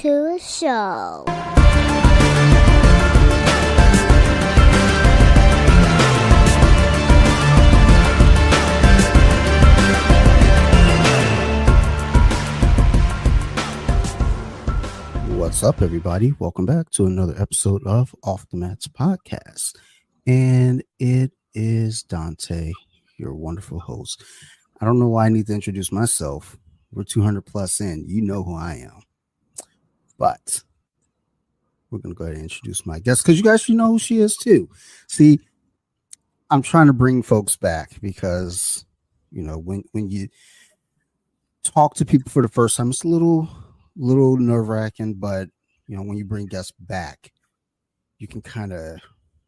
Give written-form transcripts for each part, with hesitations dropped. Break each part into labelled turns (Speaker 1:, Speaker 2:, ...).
Speaker 1: to a show.
Speaker 2: What's up, everybody? Welcome back to another episode of Off the Mats podcast. And it is Dante, your wonderful host. I don't know why I need to introduce myself. We're 200 plus in. You know who I am. But we're going to go ahead and introduce my guest because you guys should know who she is too. See, I'm trying to bring folks back because, you know, when you talk to people for the first time, it's a little nerve-wracking, but, you know, when you bring guests back, you can kind of,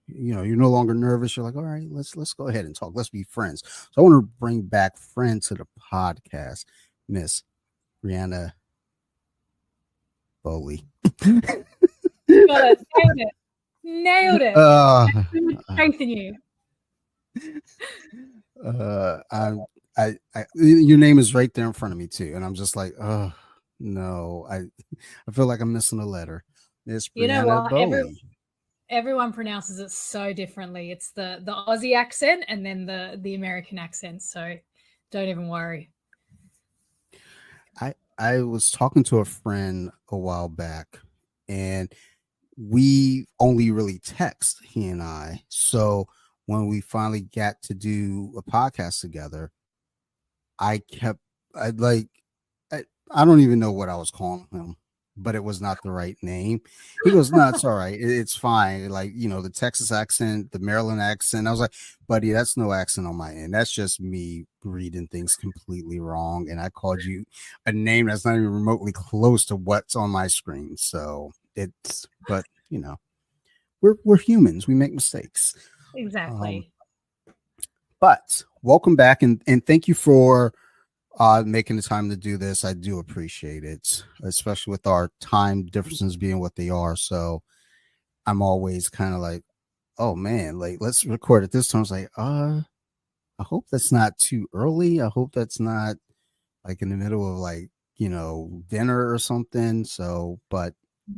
Speaker 2: you know, you're no longer nervous. You're like, all right, let's go ahead and talk. Let's be friends. So I want to bring back friend to the podcast, Miss Briana Bowley.
Speaker 3: Got it. Nailed it. Strength in you.
Speaker 2: Your name is right there in front of me too, and I'm just like, oh no, I feel like I'm missing a letter. Miss Briana Bowley.
Speaker 3: Everyone pronounces it so differently. It's the Aussie accent and then the American accent. So don't even worry.
Speaker 2: I was talking to a friend a while back, and we only really text, he and I. So when we finally got to do a podcast together, I don't even know what I was calling him, but it was not the right name. He goes, no, it's all right. It's fine. Like, you know, the Texas accent, the Maryland accent. I was like, buddy, that's no accent on my end. That's just me reading things completely wrong. And I called you a name that's not even remotely close to what's on my screen. So but you know, we're humans. We make mistakes.
Speaker 3: Exactly.
Speaker 2: But welcome back. And thank you for making the time to do this. I do appreciate it, especially with our time differences being what they are. So I'm always kind of like, oh man, like let's record it this time. I was like, I hope that's not too early. I hope that's not like in the middle of like, you know, dinner or something. So, but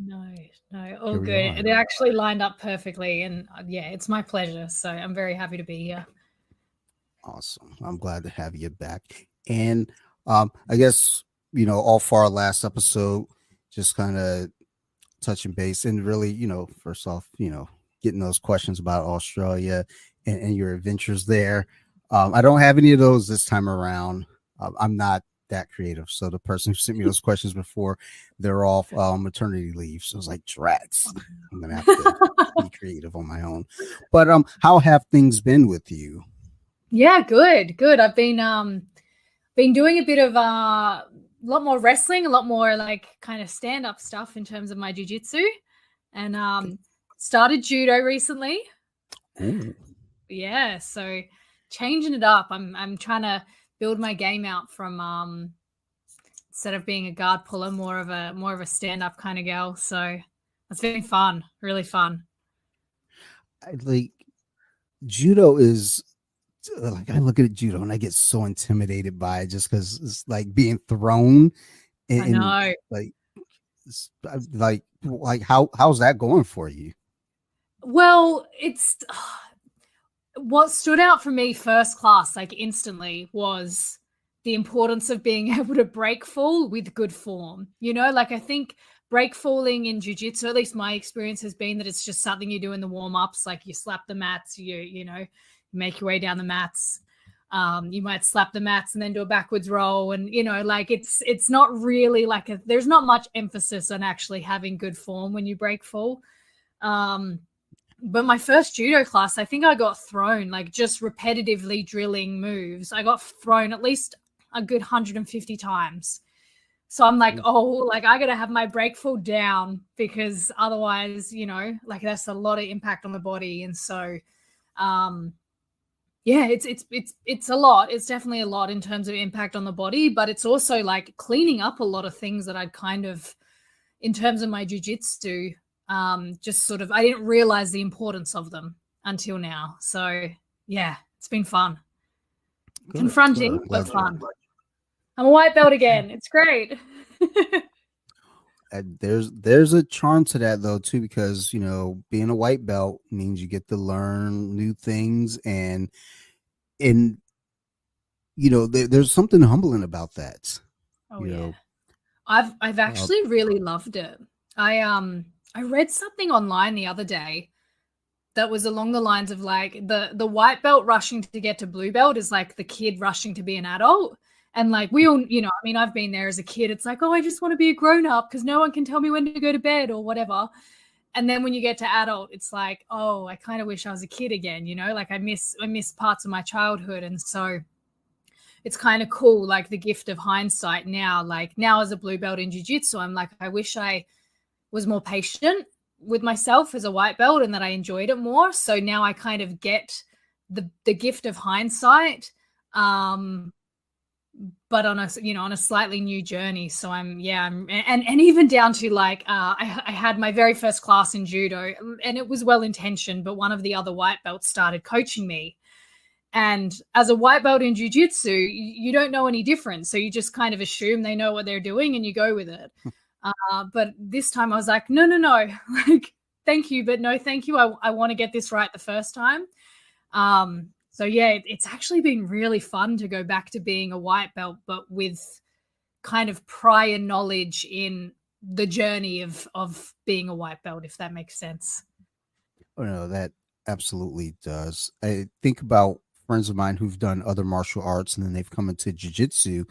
Speaker 3: no, all good. It actually lined up perfectly, and yeah, it's my pleasure. So I'm very happy to be here.
Speaker 2: Awesome. I'm glad to have you back. And I guess, you know, all for our last episode, just kind of touching base and really, you know, first off, you know, getting those questions about Australia and your adventures there. I don't have any of those this time around. I'm not that creative. So the person who sent me those questions before, they're off maternity leave. So I was like, drats, I'm going to have to be creative on my own. But how have things been with you?
Speaker 3: Yeah, good. I've been doing a bit of a lot more wrestling, a lot more like kind of stand-up stuff in terms of my jiu-jitsu, and started judo recently.
Speaker 2: Ooh.
Speaker 3: Yeah, so changing it up. I'm trying to build my game out from instead of being a guard puller, more of a stand-up kind of girl. So it's been fun, really fun.
Speaker 2: Like judo is like, I look at judo and I get so intimidated by it just because it's like being thrown. And,
Speaker 3: I know.
Speaker 2: Like how's that going for you?
Speaker 3: Well, it's what stood out for me first class, like instantly, was the importance of being able to break fall with good form. You know, like I think break falling in jiu-jitsu, at least my experience has been that it's just something you do in the warm-ups. Like you slap the mats, you know, make your way down the mats. You might slap the mats and then do a backwards roll. And, you know, like it's not really like there's not much emphasis on actually having good form when you break fall. But my first judo class, I think I got thrown, like just repetitively drilling moves. I got thrown at least a good 150 times. So I'm like, oh, like I got to have my break fall down because otherwise, you know, like that's a lot of impact on the body. And so, yeah, it's a lot. It's definitely a lot in terms of impact on the body, but it's also like cleaning up a lot of things that I'd kind of, in terms of my jiu-jitsu, just sort of, I didn't realize the importance of them until now. So yeah, it's been fun. Confronting, but fun. I'm a white belt again. It's great.
Speaker 2: There's a charm to that though too, because being a white belt means you get to learn new things, and there's something humbling about that.
Speaker 3: Oh
Speaker 2: You
Speaker 3: yeah.
Speaker 2: know,
Speaker 3: I've
Speaker 2: uh,
Speaker 3: actually really loved it. I read something online the other day that was along the lines of like the white belt rushing to get to blue belt is like the kid rushing to be an adult. And like we all, I mean, I've been there as a kid. It's like, oh, I just want to be a grown up because no one can tell me when to go to bed or whatever. And then when you get to adult, it's like, oh, I kind of wish I was a kid again, like I miss parts of my childhood. And so it's kind of cool, like the gift of hindsight now. Like now as a blue belt in jiu-jitsu, I'm like, I wish I was more patient with myself as a white belt and that I enjoyed it more. So now I kind of get the gift of hindsight, but on a slightly new journey. So and even down to like I had my very first class in judo, and it was well intentioned, but one of the other white belts started coaching me. And as a white belt in jiu-jitsu, you don't know any different. So you just kind of assume they know what they're doing and you go with it. But this time I was like, no, like, thank you, but no, thank you. I want to get this right the first time. So yeah, it's actually been really fun to go back to being a white belt, but with kind of prior knowledge in the journey of being a white belt, if that makes sense.
Speaker 2: oh no, that absolutely does. I think about friends of mine who've done other martial arts and then they've come into jiu-jitsu,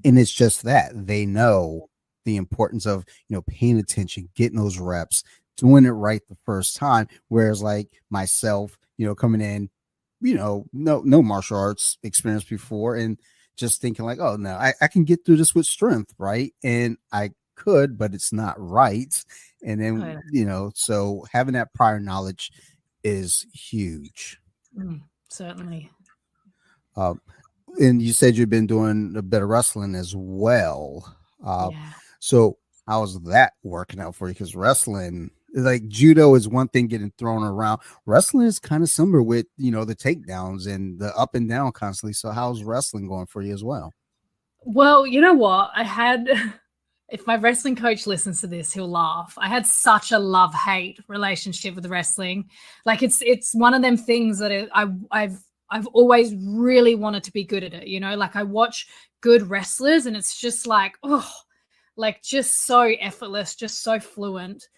Speaker 2: and it's just that they know the importance of paying attention, getting those reps, doing it right the first time. Whereas like myself, coming in, no martial arts experience before, and just thinking like, oh no, I can get through this with strength, right? And I could, but it's not right. And then so having that prior knowledge is huge.
Speaker 3: Certainly.
Speaker 2: And you said you've been doing a bit of wrestling as well.
Speaker 3: Yeah.
Speaker 2: So how's that working out for you? Because wrestling, like judo is one thing getting thrown around. Wrestling is kind of similar with, the takedowns and the up and down constantly. So how's wrestling going for you as well?
Speaker 3: Well, you know what? If my wrestling coach listens to this, he'll laugh. I had such a love-hate relationship with wrestling. Like it's one of them things that I've always really wanted to be good at it. Like I watch good wrestlers and it's just like, oh, like just so effortless, just so fluent.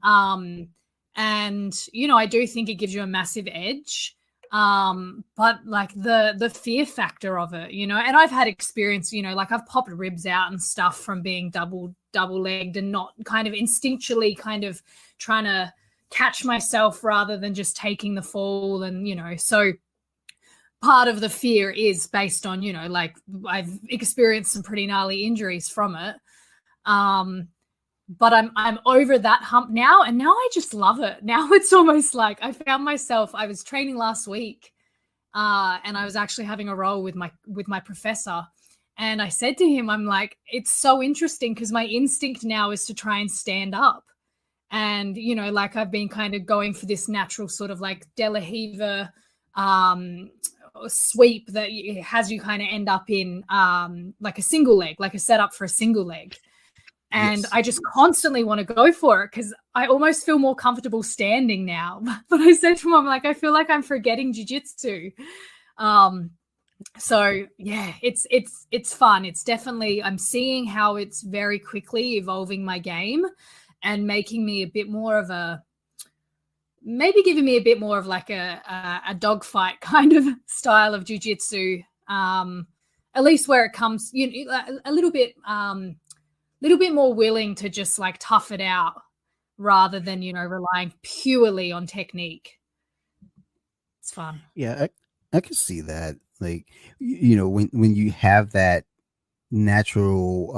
Speaker 3: And I do think it gives you a massive edge. But like the fear factor of it, and I've had experience, like I've popped ribs out and stuff from being double legged and not kind of instinctually kind of trying to catch myself rather than just taking the fall. And so part of the fear is based on like I've experienced some pretty gnarly injuries from it. But I'm over that hump now, and now I just love it. Now it's almost like I found myself, I was training last week, and I was actually having a roll with my professor, and I said to him, I'm like, it's so interesting because my instinct now is to try and stand up. And like I've been kind of going for this natural sort of like De La Riva sweep that has you kind of end up in like a single leg, like a setup for a single leg. And yes. I just constantly want to go for it because I almost feel more comfortable standing now. But I said to him, I'm like, I feel like I'm forgetting jiu-jitsu. So yeah, it's fun. It's definitely, I'm seeing how it's very quickly evolving my game and making me a bit more of maybe giving me a bit more of like a dogfight kind of style of jiu-jitsu. At least where it comes, a little bit more willing to just like tough it out rather than, relying purely on technique. It's fun.
Speaker 2: Yeah, I can see that. Like, when you have that natural,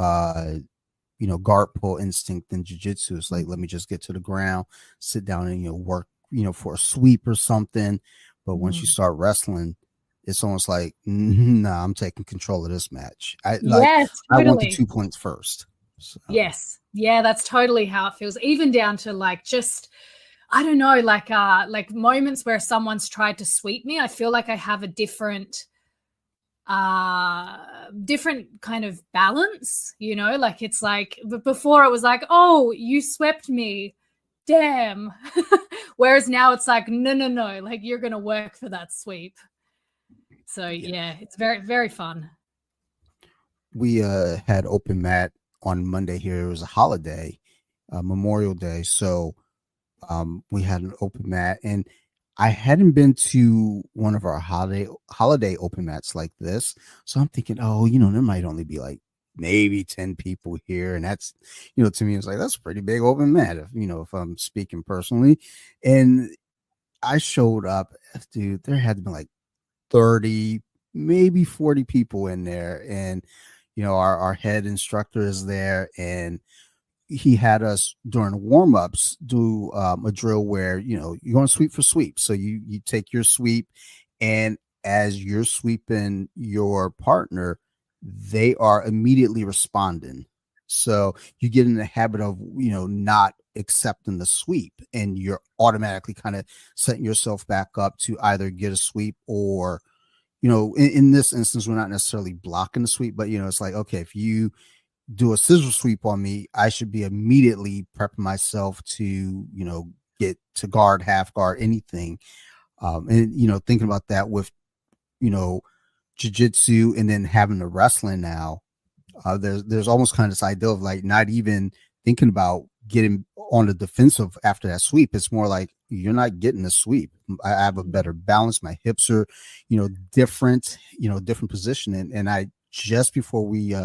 Speaker 2: guard pull instinct in jiu-jitsu, it's like, let me just get to the ground, sit down and, work, for a sweep or something. But once you start wrestling, it's almost like, nah, I'm taking control of this match.
Speaker 3: Yes, totally.
Speaker 2: I want the 2 points first. So.
Speaker 3: Yes. Yeah, that's totally how it feels. Even down to like just, I don't know, like moments where someone's tried to sweep me, I feel like I have a different different kind of balance, you know, like it's like, but before it was like, oh, you swept me, damn. Whereas now it's like, no, like you're gonna work for that sweep. So yeah, it's very, very fun.
Speaker 2: We had open mat on Monday here. It was a holiday, Memorial Day, so we had an open mat, and I hadn't been to one of our holiday open mats like this. So I'm thinking, oh, there might only be like maybe 10 people here. And that's, to me, it's like, that's a pretty big open mat, if I'm speaking personally. And I showed up, dude, there had to be like 30, maybe 40 people in there. And, our head instructor is there, and he had us during warm-ups do a drill where you're going to sweep for sweep. So you take your sweep, and as you're sweeping your partner, they are immediately responding. So you get in the habit of not accepting the sweep, and you're automatically kind of setting yourself back up to either get a sweep, or in this instance, we're not necessarily blocking the sweep, but it's like, okay, if you do a scissor sweep on me, I should be immediately prepping myself to, get to guard, half guard, anything. And, thinking about that with, jiu-jitsu and then having the wrestling now, there's almost kind of this idea of like not even thinking about getting on the defensive after that sweep. It's more like you're not getting the sweep. I have a better balance. My hips are, different, different position. And I, just before we,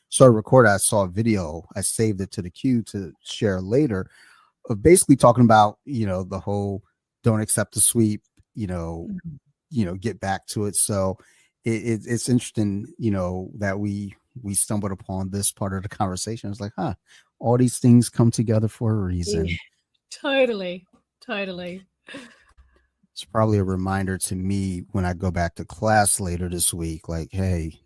Speaker 2: started recording, I saw a video. I saved it to the queue to share later, of basically talking about the whole don't accept the sweep, get back to it. So it's interesting, that we stumbled upon this part of the conversation. It's like, all these things come together for a reason.
Speaker 3: Yeah, totally.
Speaker 2: It's probably a reminder to me when I go back to class later this week, like, hey,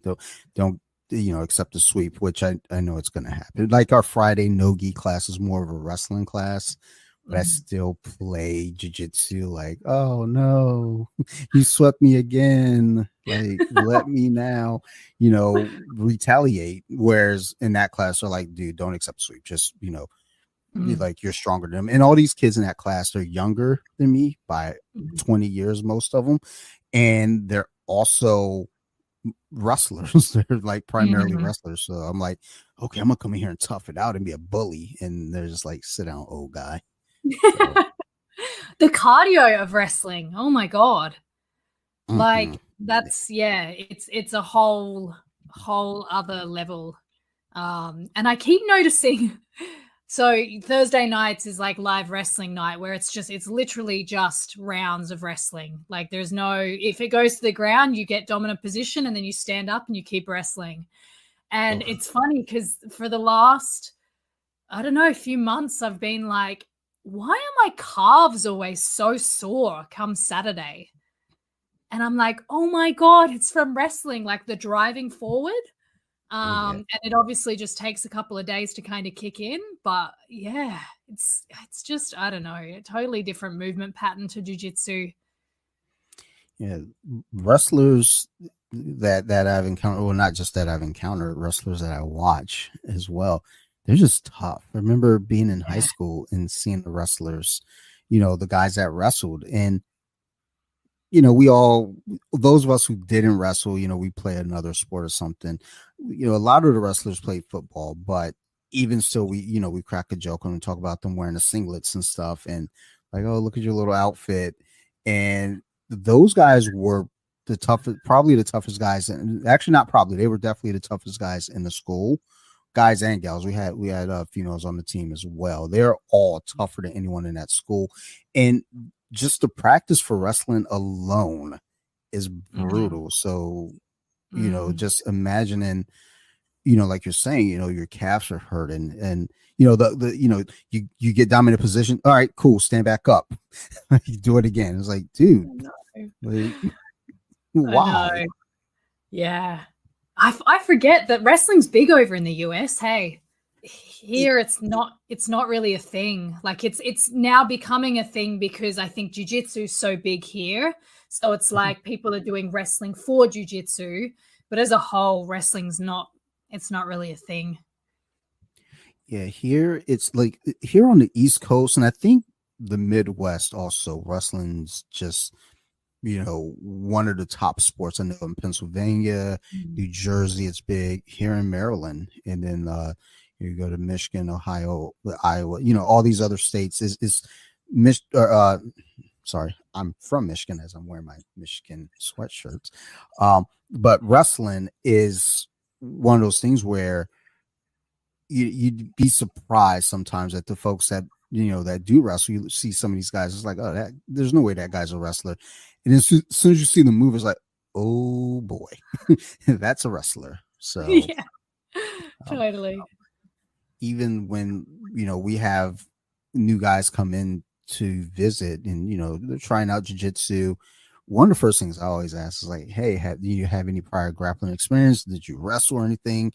Speaker 2: don't accept the sweep, which I know it's going to happen. Like our Friday no-gi class is more of a wrestling class, but I still play jiu-jitsu. Like, oh no, you swept me again. Like, let me now, retaliate. Whereas in that class, they're like, dude, don't accept the sweep. Just, like, you're stronger than them. And all these kids in that class, they're younger than me by 20 years, most of them. And they're also wrestlers. They're like primarily wrestlers. So I'm like, okay, I'm gonna come in here and tough it out and be a bully. And they're just like, sit down, old guy. So,
Speaker 3: the cardio of wrestling, oh my god, like that's it's a whole other level. And I keep noticing, so Thursday nights is like live wrestling night, where it's literally just rounds of wrestling. Like there's no, if it goes to the ground, you get dominant position and then you stand up and you keep wrestling. And it's funny because for the last, I don't know, a few months, I've been like, why are my calves always so sore come Saturday? And I'm like, oh my God, it's from wrestling, like the driving forward. And it obviously just takes a couple of days to kind of kick in. But yeah, it's just, I don't know, a totally different movement pattern to jiu-jitsu.
Speaker 2: Yeah, wrestlers that I've encountered, well, not just that I've encountered, wrestlers that I watch as well, they're just tough. I remember being in high school and seeing the wrestlers, the guys that wrestled, and we all, those of us who didn't wrestle, we play another sport or something. A lot of the wrestlers played football, but even still, we crack a joke and we talk about them wearing the singlets and stuff, and like, oh, look at your little outfit. And those guys were the toughest, probably the toughest guys, and actually not probably, they were definitely the toughest guys in the school, guys and gals. We had females on the team as well. They're all tougher than anyone in that school, and just the practice for wrestling alone is brutal. So, just imagining, like you're saying, your calves are hurting, and you get dominant position. All right, cool. Stand back up. You do it again. It's like, dude, like, why?
Speaker 3: Yeah. I forget that wrestling's big over in the US. Hey, here it's not really a thing. Like it's now becoming a thing because I think jiu-jitsu is so big here. So it's like people are doing wrestling for jiu-jitsu, But as a whole, wrestling's not. It's not really a thing.
Speaker 2: Yeah, here it's like here on the East Coast, and I think the Midwest also, wrestling's just one of the top sports. I know in Pennsylvania,
Speaker 3: Mm.
Speaker 2: New Jersey, it's big here in Maryland, and then you go to Michigan, Ohio, Iowa, all these other states is Mich- or, sorry, I'm from Michigan as I'm wearing my Michigan sweatshirts. But wrestling is one of those things where you'd be surprised sometimes at the folks that that do wrestle. You see some of these guys, it's like, oh, that there's no way that guy's a wrestler. And as soon as you see the move, it's like, oh boy, that's a wrestler. So
Speaker 3: Yeah,
Speaker 2: um,
Speaker 3: totally.
Speaker 2: even when we have new guys come in to visit, and they're trying out jiu-jitsu, one of the first things I always ask is like, hey, do you have any prior grappling experience? Did you wrestle or anything?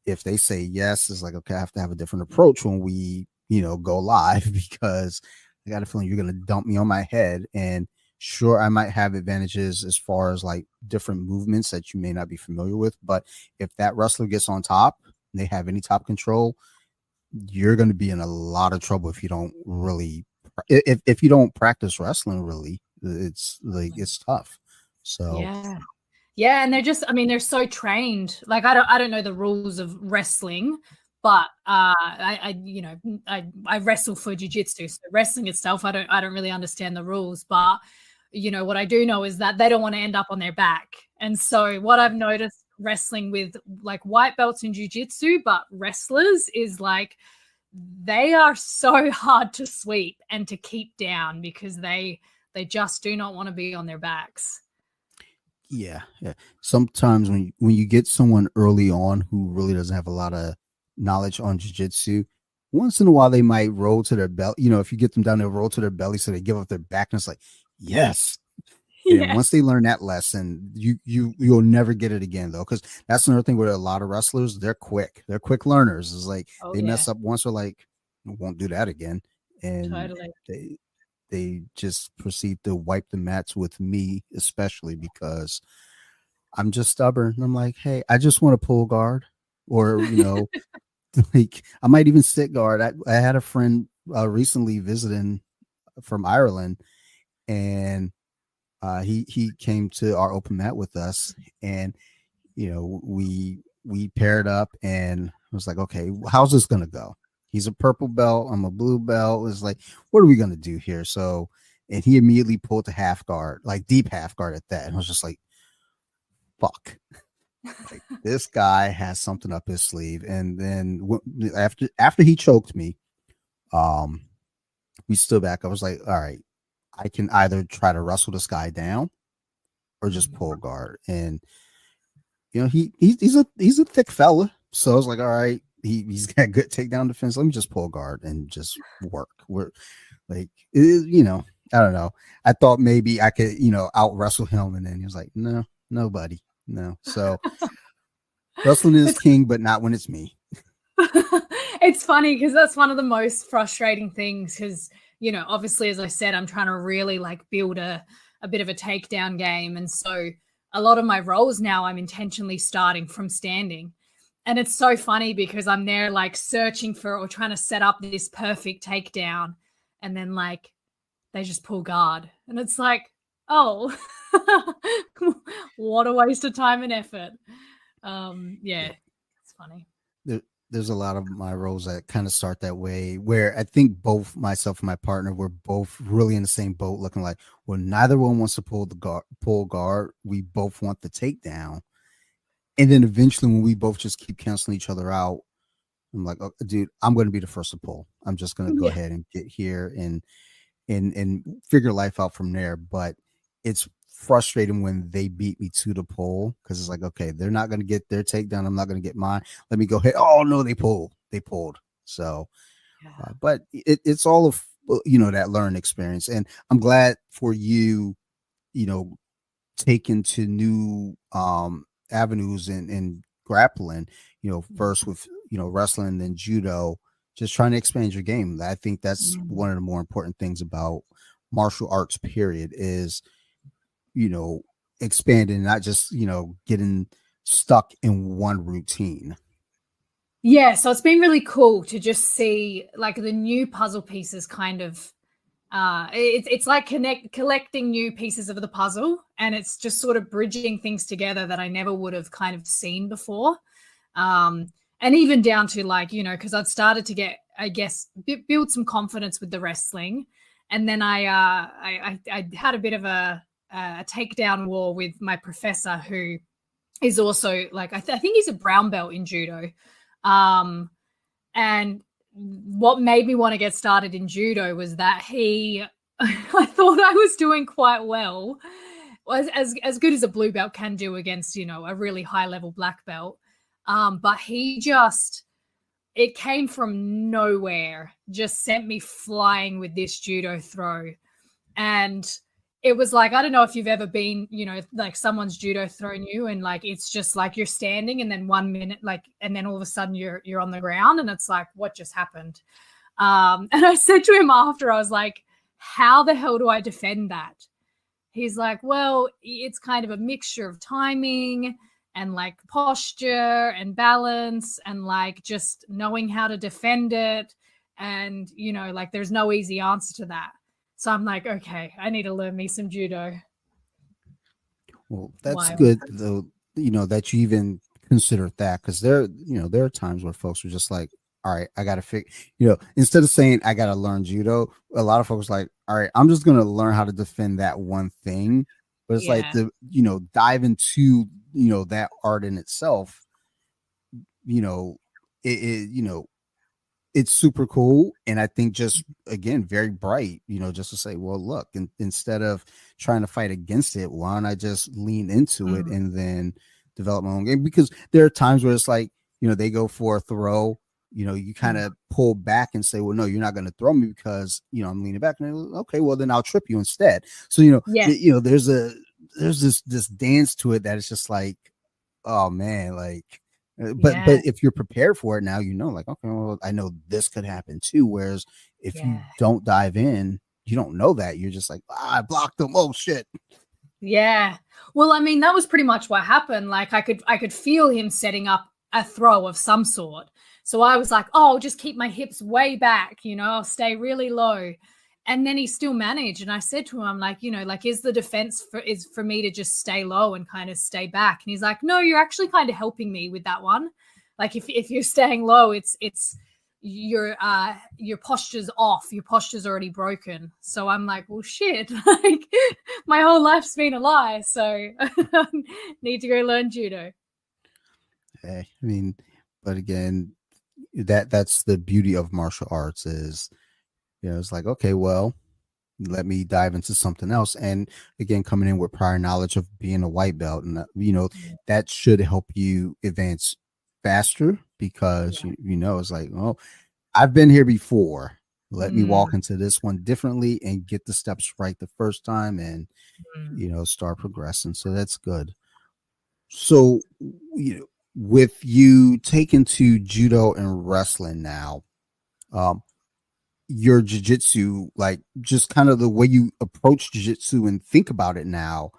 Speaker 2: If they say yes, it's like, okay, I have to have a different approach when we, go live, because I got a feeling you're going to dump me on my head. And sure, I might have advantages as far as like different movements that you may not be familiar with. But if that wrestler gets on top, and they have any top control, you're going to be in a lot of trouble if you don't really, if you don't practice wrestling, really, it's like, it's tough. So
Speaker 3: Yeah. Yeah, and they're just, I mean, they're so trained. Like I don't know the rules of wrestling, but I wrestle for jiu-jitsu. So wrestling itself, I don't really understand the rules, but what I do know is that they don't want to end up on their back. And so what I've noticed wrestling with like white belts in jiu-jitsu, but wrestlers is like they are so hard to sweep and to keep down because they just do not want to be on their backs.
Speaker 2: yeah. Sometimes when you get someone early on who really doesn't have a lot of knowledge on jiu-jitsu, once in a while they might roll to their belly. If you get them down, they'll roll to their belly, so they give up their back, and it's like, yes. And
Speaker 3: Yeah.
Speaker 2: once they learn that lesson, you'll never get it again, though, because that's another thing with a lot of wrestlers. They're quick. They're quick learners. It's like
Speaker 3: Oh
Speaker 2: they
Speaker 3: yeah,
Speaker 2: mess up once, or like, won't do that again, and
Speaker 3: totally.
Speaker 2: they just proceed to wipe the mats with me, especially because I'm just stubborn. I'm like, hey, I just want to pull guard, or like I might even sit guard. I had a friend recently visiting from Ireland, and he came to our open mat with us, and we paired up, and I was like, okay, how's this gonna go? He's a purple belt, I'm a blue belt. It's like, what are we gonna do here? So, and he immediately pulled the half guard, like deep half guard at that, and I was just like, fuck. Like, this guy has something up his sleeve. And then after he choked me, um, we stood back. I was like, all right, I can either try to wrestle this guy down or just pull guard. And he's a thick fella, so I was like, all right, he's got good takedown defense. Let me just pull guard and just work. We're like, I don't know. I thought maybe I could out wrestle him, and then he was like, no, nobody, no. So wrestling is
Speaker 3: It's
Speaker 2: king, but not when it's me.
Speaker 3: it's funny because that's one of the most frustrating things because obviously as I said I'm trying to really like build a bit of a takedown game, and so a lot of my roles now I'm intentionally starting from standing, and it's so funny because I'm there like searching for or trying to set up this perfect takedown, and then like they just pull guard and it's like, oh, what a waste of time and effort. Yeah,
Speaker 2: Yeah.
Speaker 3: it's funny.
Speaker 2: There's a lot of my roles that kind of start that way, where I think both myself and my partner were both really in the same boat, looking like, well, neither one wants to pull guard. We both want the takedown. And then eventually when we both just keep canceling each other out, I'm like, oh, dude, I'm going to be the first to pull. I'm just going to go
Speaker 3: Yeah.
Speaker 2: ahead and get here and figure life out from there. But it's frustrating when they beat me to the pull, because it's like, okay, they're not going to get their takedown. I'm not going to get mine. Let me go ahead. Oh no, they pulled. So,
Speaker 3: Yeah.
Speaker 2: but it's all of that learning experience, and I'm glad for you. You know, taken to new avenues in grappling, first with wrestling, then judo, just trying to expand your game. I think that's
Speaker 3: Mm.
Speaker 2: one of the more important things about martial arts period is you know expanding, not just getting stuck in one routine.
Speaker 3: Yeah, so it's been really cool to just see like the new puzzle pieces kind of it's like collecting new pieces of the puzzle, and it's just sort of bridging things together that I never would have kind of seen before. And even down to like, you know, because I'd started to get, I guess, build some confidence with the wrestling, and then I had a bit of a takedown war with my professor, who is also like I think he's a brown belt in judo. And what made me want to get started in judo was that he I thought I was doing quite well, as good as a blue belt can do against, you know, a really high level black belt. But he just, it came from nowhere, just sent me flying with this judo throw. And it was like, I don't know if you've ever been, you know, like someone's judo thrown you, and like it's just like you're standing, and then 1 minute, like, and then all of a sudden you're on the ground, and it's like, what just happened? And I said to him after, I was like, how the hell do I defend that? He's like, well, it's kind of a mixture of timing and like posture and balance and like just knowing how to defend it. And, you know, like there's no easy answer to that. So I'm like, okay, I need to learn me some judo.
Speaker 2: Well, that's
Speaker 3: Wild.
Speaker 2: good though, you know, that you even considered that, because there are times where folks are just like, all right, I gotta instead of saying I gotta learn judo, a lot of folks like, all right, I'm just gonna learn how to defend that one thing. But it's like
Speaker 3: Yeah.
Speaker 2: dive into, that art in itself, you know, it's super cool. And I think just again, very bright, just to say, well, look, instead of trying to fight against it, why don't I just lean into it and then develop my own game? Because there are times where it's like, they go for a throw, you kind of pull back and say, well, no, you're not going to throw me because, I'm leaning back, and okay, well then I'll trip you instead. So,
Speaker 3: Yeah.
Speaker 2: there's this dance to it that is just like, oh man, like, but
Speaker 3: Yeah.
Speaker 2: if you're prepared for it now, like, okay, well, I know this could happen too. Whereas if you
Speaker 3: Yeah.
Speaker 2: don't dive in, you don't know that. You're just like, I blocked them. Oh shit.
Speaker 3: Yeah. Well, I mean, that was pretty much what happened. Like I could feel him setting up a throw of some sort. So I was like, oh, I'll just keep my hips way back, I'll stay really low. And then he still managed. And I said to him, I'm like, like, is the defense for me to just stay low and kind of stay back? And he's like, no, you're actually kind of helping me with that one. Like if you're staying low, it's your posture's off, your posture's already broken. So I'm like, well shit, like my whole life's been a lie, so need to go learn judo.
Speaker 2: I mean, but again, that's the beauty of martial arts is, it's like, okay, well, let me dive into something else. And again, coming in with prior knowledge of being a white belt, and that should help you advance faster, because it's like, oh, I've been here before. Let me walk into this one differently and get the steps right the first time, and start progressing. So that's good. So, with you taking to judo and wrestling now, your jiu-jitsu, like just kind of the way you approach jiu-jitsu and think about it now,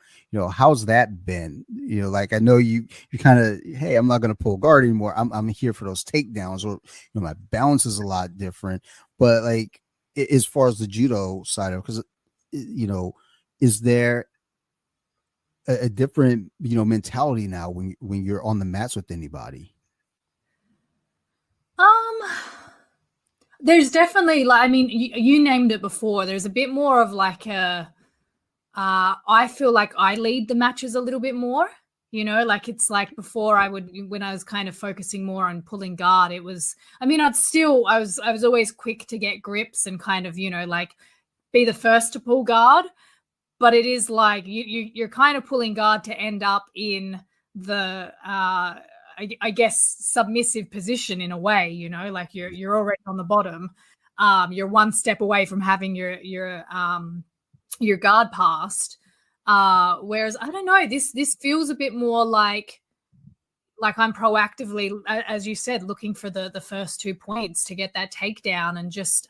Speaker 2: how's that been? Like, I know you kind of, hey, I'm not going to pull guard anymore. I'm here for those takedowns, or my balance is a lot different. But like, as far as the judo side of, because is there a different mentality now when you're on the mats with anybody?
Speaker 3: There's definitely, like, I mean, you named it before, there's a bit more of like I feel like I lead the matches a little bit more, like it's like before when I was kind of focusing more on pulling guard, it was, I mean, I was always quick to get grips and kind of, like be the first to pull guard. But it is like you're kind of pulling guard to end up in the I guess submissive position in a way, like you're already on the bottom. You're one step away from having your guard passed. Whereas I don't know, this feels a bit more like I'm proactively, as you said, looking for the first 2 points to get that takedown, and just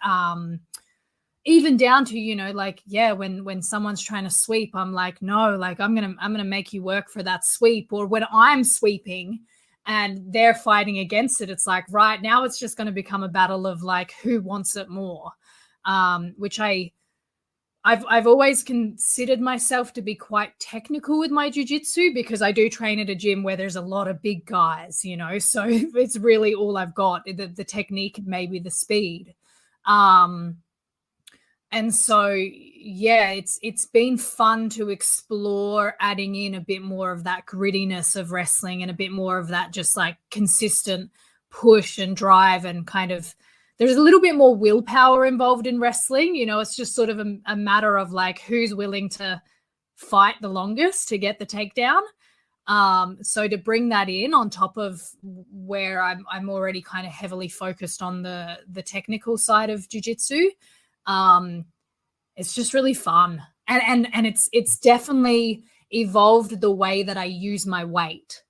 Speaker 3: even down to, you know, like, yeah, when someone's trying to sweep, I'm like, no, like I'm gonna make you work for that sweep. Or when I'm sweeping and they're fighting against it, it's like, right now it's just going to become a battle of like who wants it more. Which I've always considered myself to be quite technical with my jiu-jitsu, because I do train at a gym where there's a lot of big guys, you know, so it's really all I've got, the technique, maybe the speed. And so, yeah, it's been fun to explore adding in a bit more of that grittiness of wrestling and a bit more of that just like consistent push and drive, and kind of there's a little bit more willpower involved in wrestling. You know, it's just sort of a matter of like who's willing to fight the longest to get the takedown. So to bring that in on top of where I'm already kind of heavily focused on the technical side of jiu-jitsu, it's just really fun. And it's definitely evolved the way that I use my weight.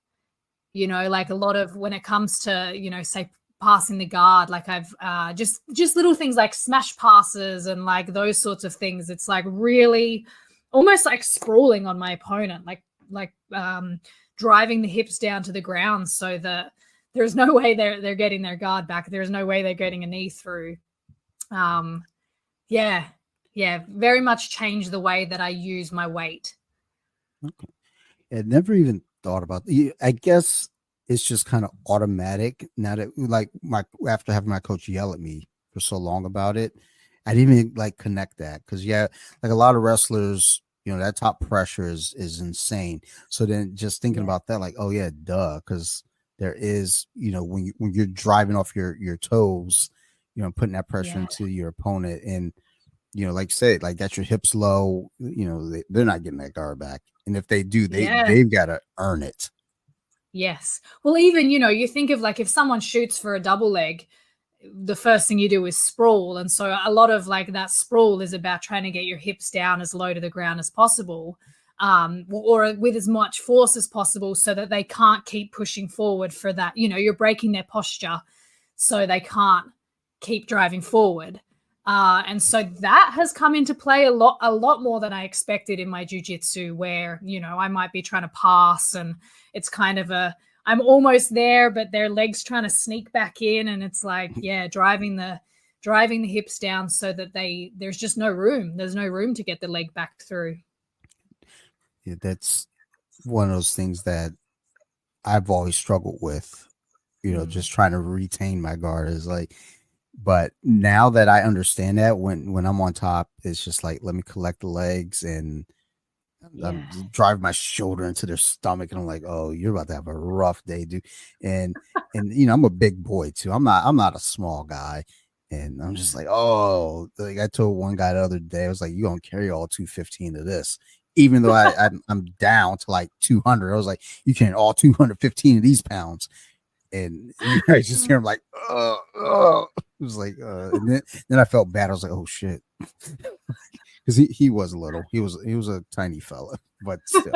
Speaker 3: You know, like a lot of when it comes to, you know, say passing the guard, like I've just little things like smash passes and like those sorts of things. It's like really almost like sprawling on my opponent, like driving the hips down to the ground so that there's no way they're getting their guard back. There's no way they're getting a knee through. Yeah, very much changed the way that I use my weight.
Speaker 2: Okay. I never even thought about I guess it's just kind of automatic now that like after having my coach yell at me for so long about it, I didn't even like connect that, because like a lot of wrestlers, you know, that top pressure is insane. So then just thinking about that, like, oh yeah, duh, because there is, you know, when you're driving off your toes, you know, putting that pressure into your opponent, and you know, like say, like that's your hips low, you know, they're not getting that guard back, and if they do, they've got to earn it.
Speaker 3: Yes. Well, even, you know, you think of like if someone shoots for a double leg, the first thing you do is sprawl. And so a lot of like that sprawl is about trying to get your hips down as low to the ground as possible, or with as much force as possible, so that they can't keep pushing forward for that. You know, you're breaking their posture so they can't keep driving forward. And so that has come into play a lot more than I expected in my jiu-jitsu, where, you know, I might be trying to pass and it's kind of I'm almost there, but their legs trying to sneak back in. And it's like, yeah, driving the hips down so that there's just no room. There's no room to get the leg back through.
Speaker 2: Yeah, that's one of those things that I've always struggled with, you know, just trying to retain my guard is like, but now that I understand that when I'm on top, it's just like, let me collect the legs, and I'm driving my shoulder into their stomach, and I'm like, oh, you're about to have a rough day, dude. And you know, I'm a big boy too. I'm not a small guy. And I'm just like, oh, like I told one guy the other day, I was like, you gonna carry all 215 of this, even though I'm down to like 200. I was like, you carry all 215 of these pounds. And I just hear him like, it was like, and then I felt bad. I was like, oh shit, because he was little. He was a tiny fella, but still,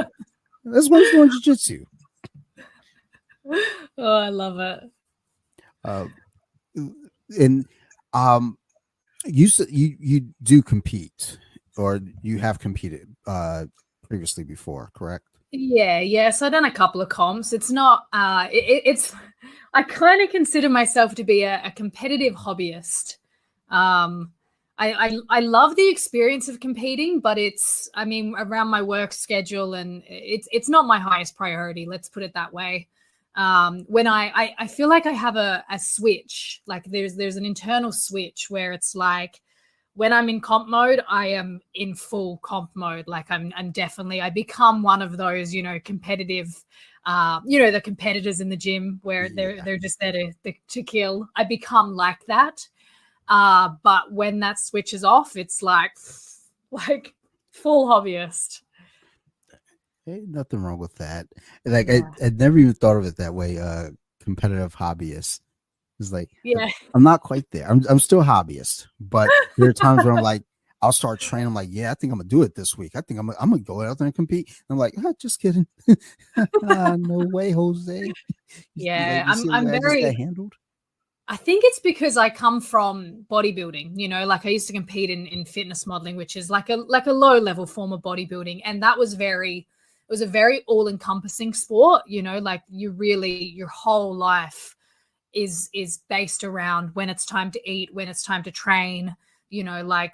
Speaker 2: that's why he's doing jiu-jitsu.
Speaker 3: Oh, I love it.
Speaker 2: And you said you do compete, or you have competed previously before, correct?
Speaker 3: Yeah. So I've done a couple of comps. It's not it's I kind of consider myself to be a competitive hobbyist. I love the experience of competing, but I mean, around my work schedule, and it's not my highest priority. Let's put it that way. When I feel like I have a switch, like there's an internal switch where it's like, when I'm in comp mode, I am in full comp mode. Like I become one of those, you know, competitive, you know, the competitors in the gym where they're just there to kill. I become like that. But when that switches off, it's like full hobbyist.
Speaker 2: Ain't nothing wrong with that. Like I never even thought of it that way. Competitive hobbyist. It's like, I'm not quite there. I'm still hobbyist, but there are times where I'm like, I'll start training. I'm like, yeah, I think I'm gonna do it this week. I think I'm gonna go out there and compete. And I'm like, just kidding. No way, Jose.
Speaker 3: Yeah,
Speaker 2: like,
Speaker 3: I'm very
Speaker 2: just got handled.
Speaker 3: I think it's because I come from bodybuilding, you know, like I used to compete in fitness modeling, which is like a low level form of bodybuilding. And that was it was a very all encompassing sport, you know, like your whole life is based around when it's time to eat, when it's time to train, you know, like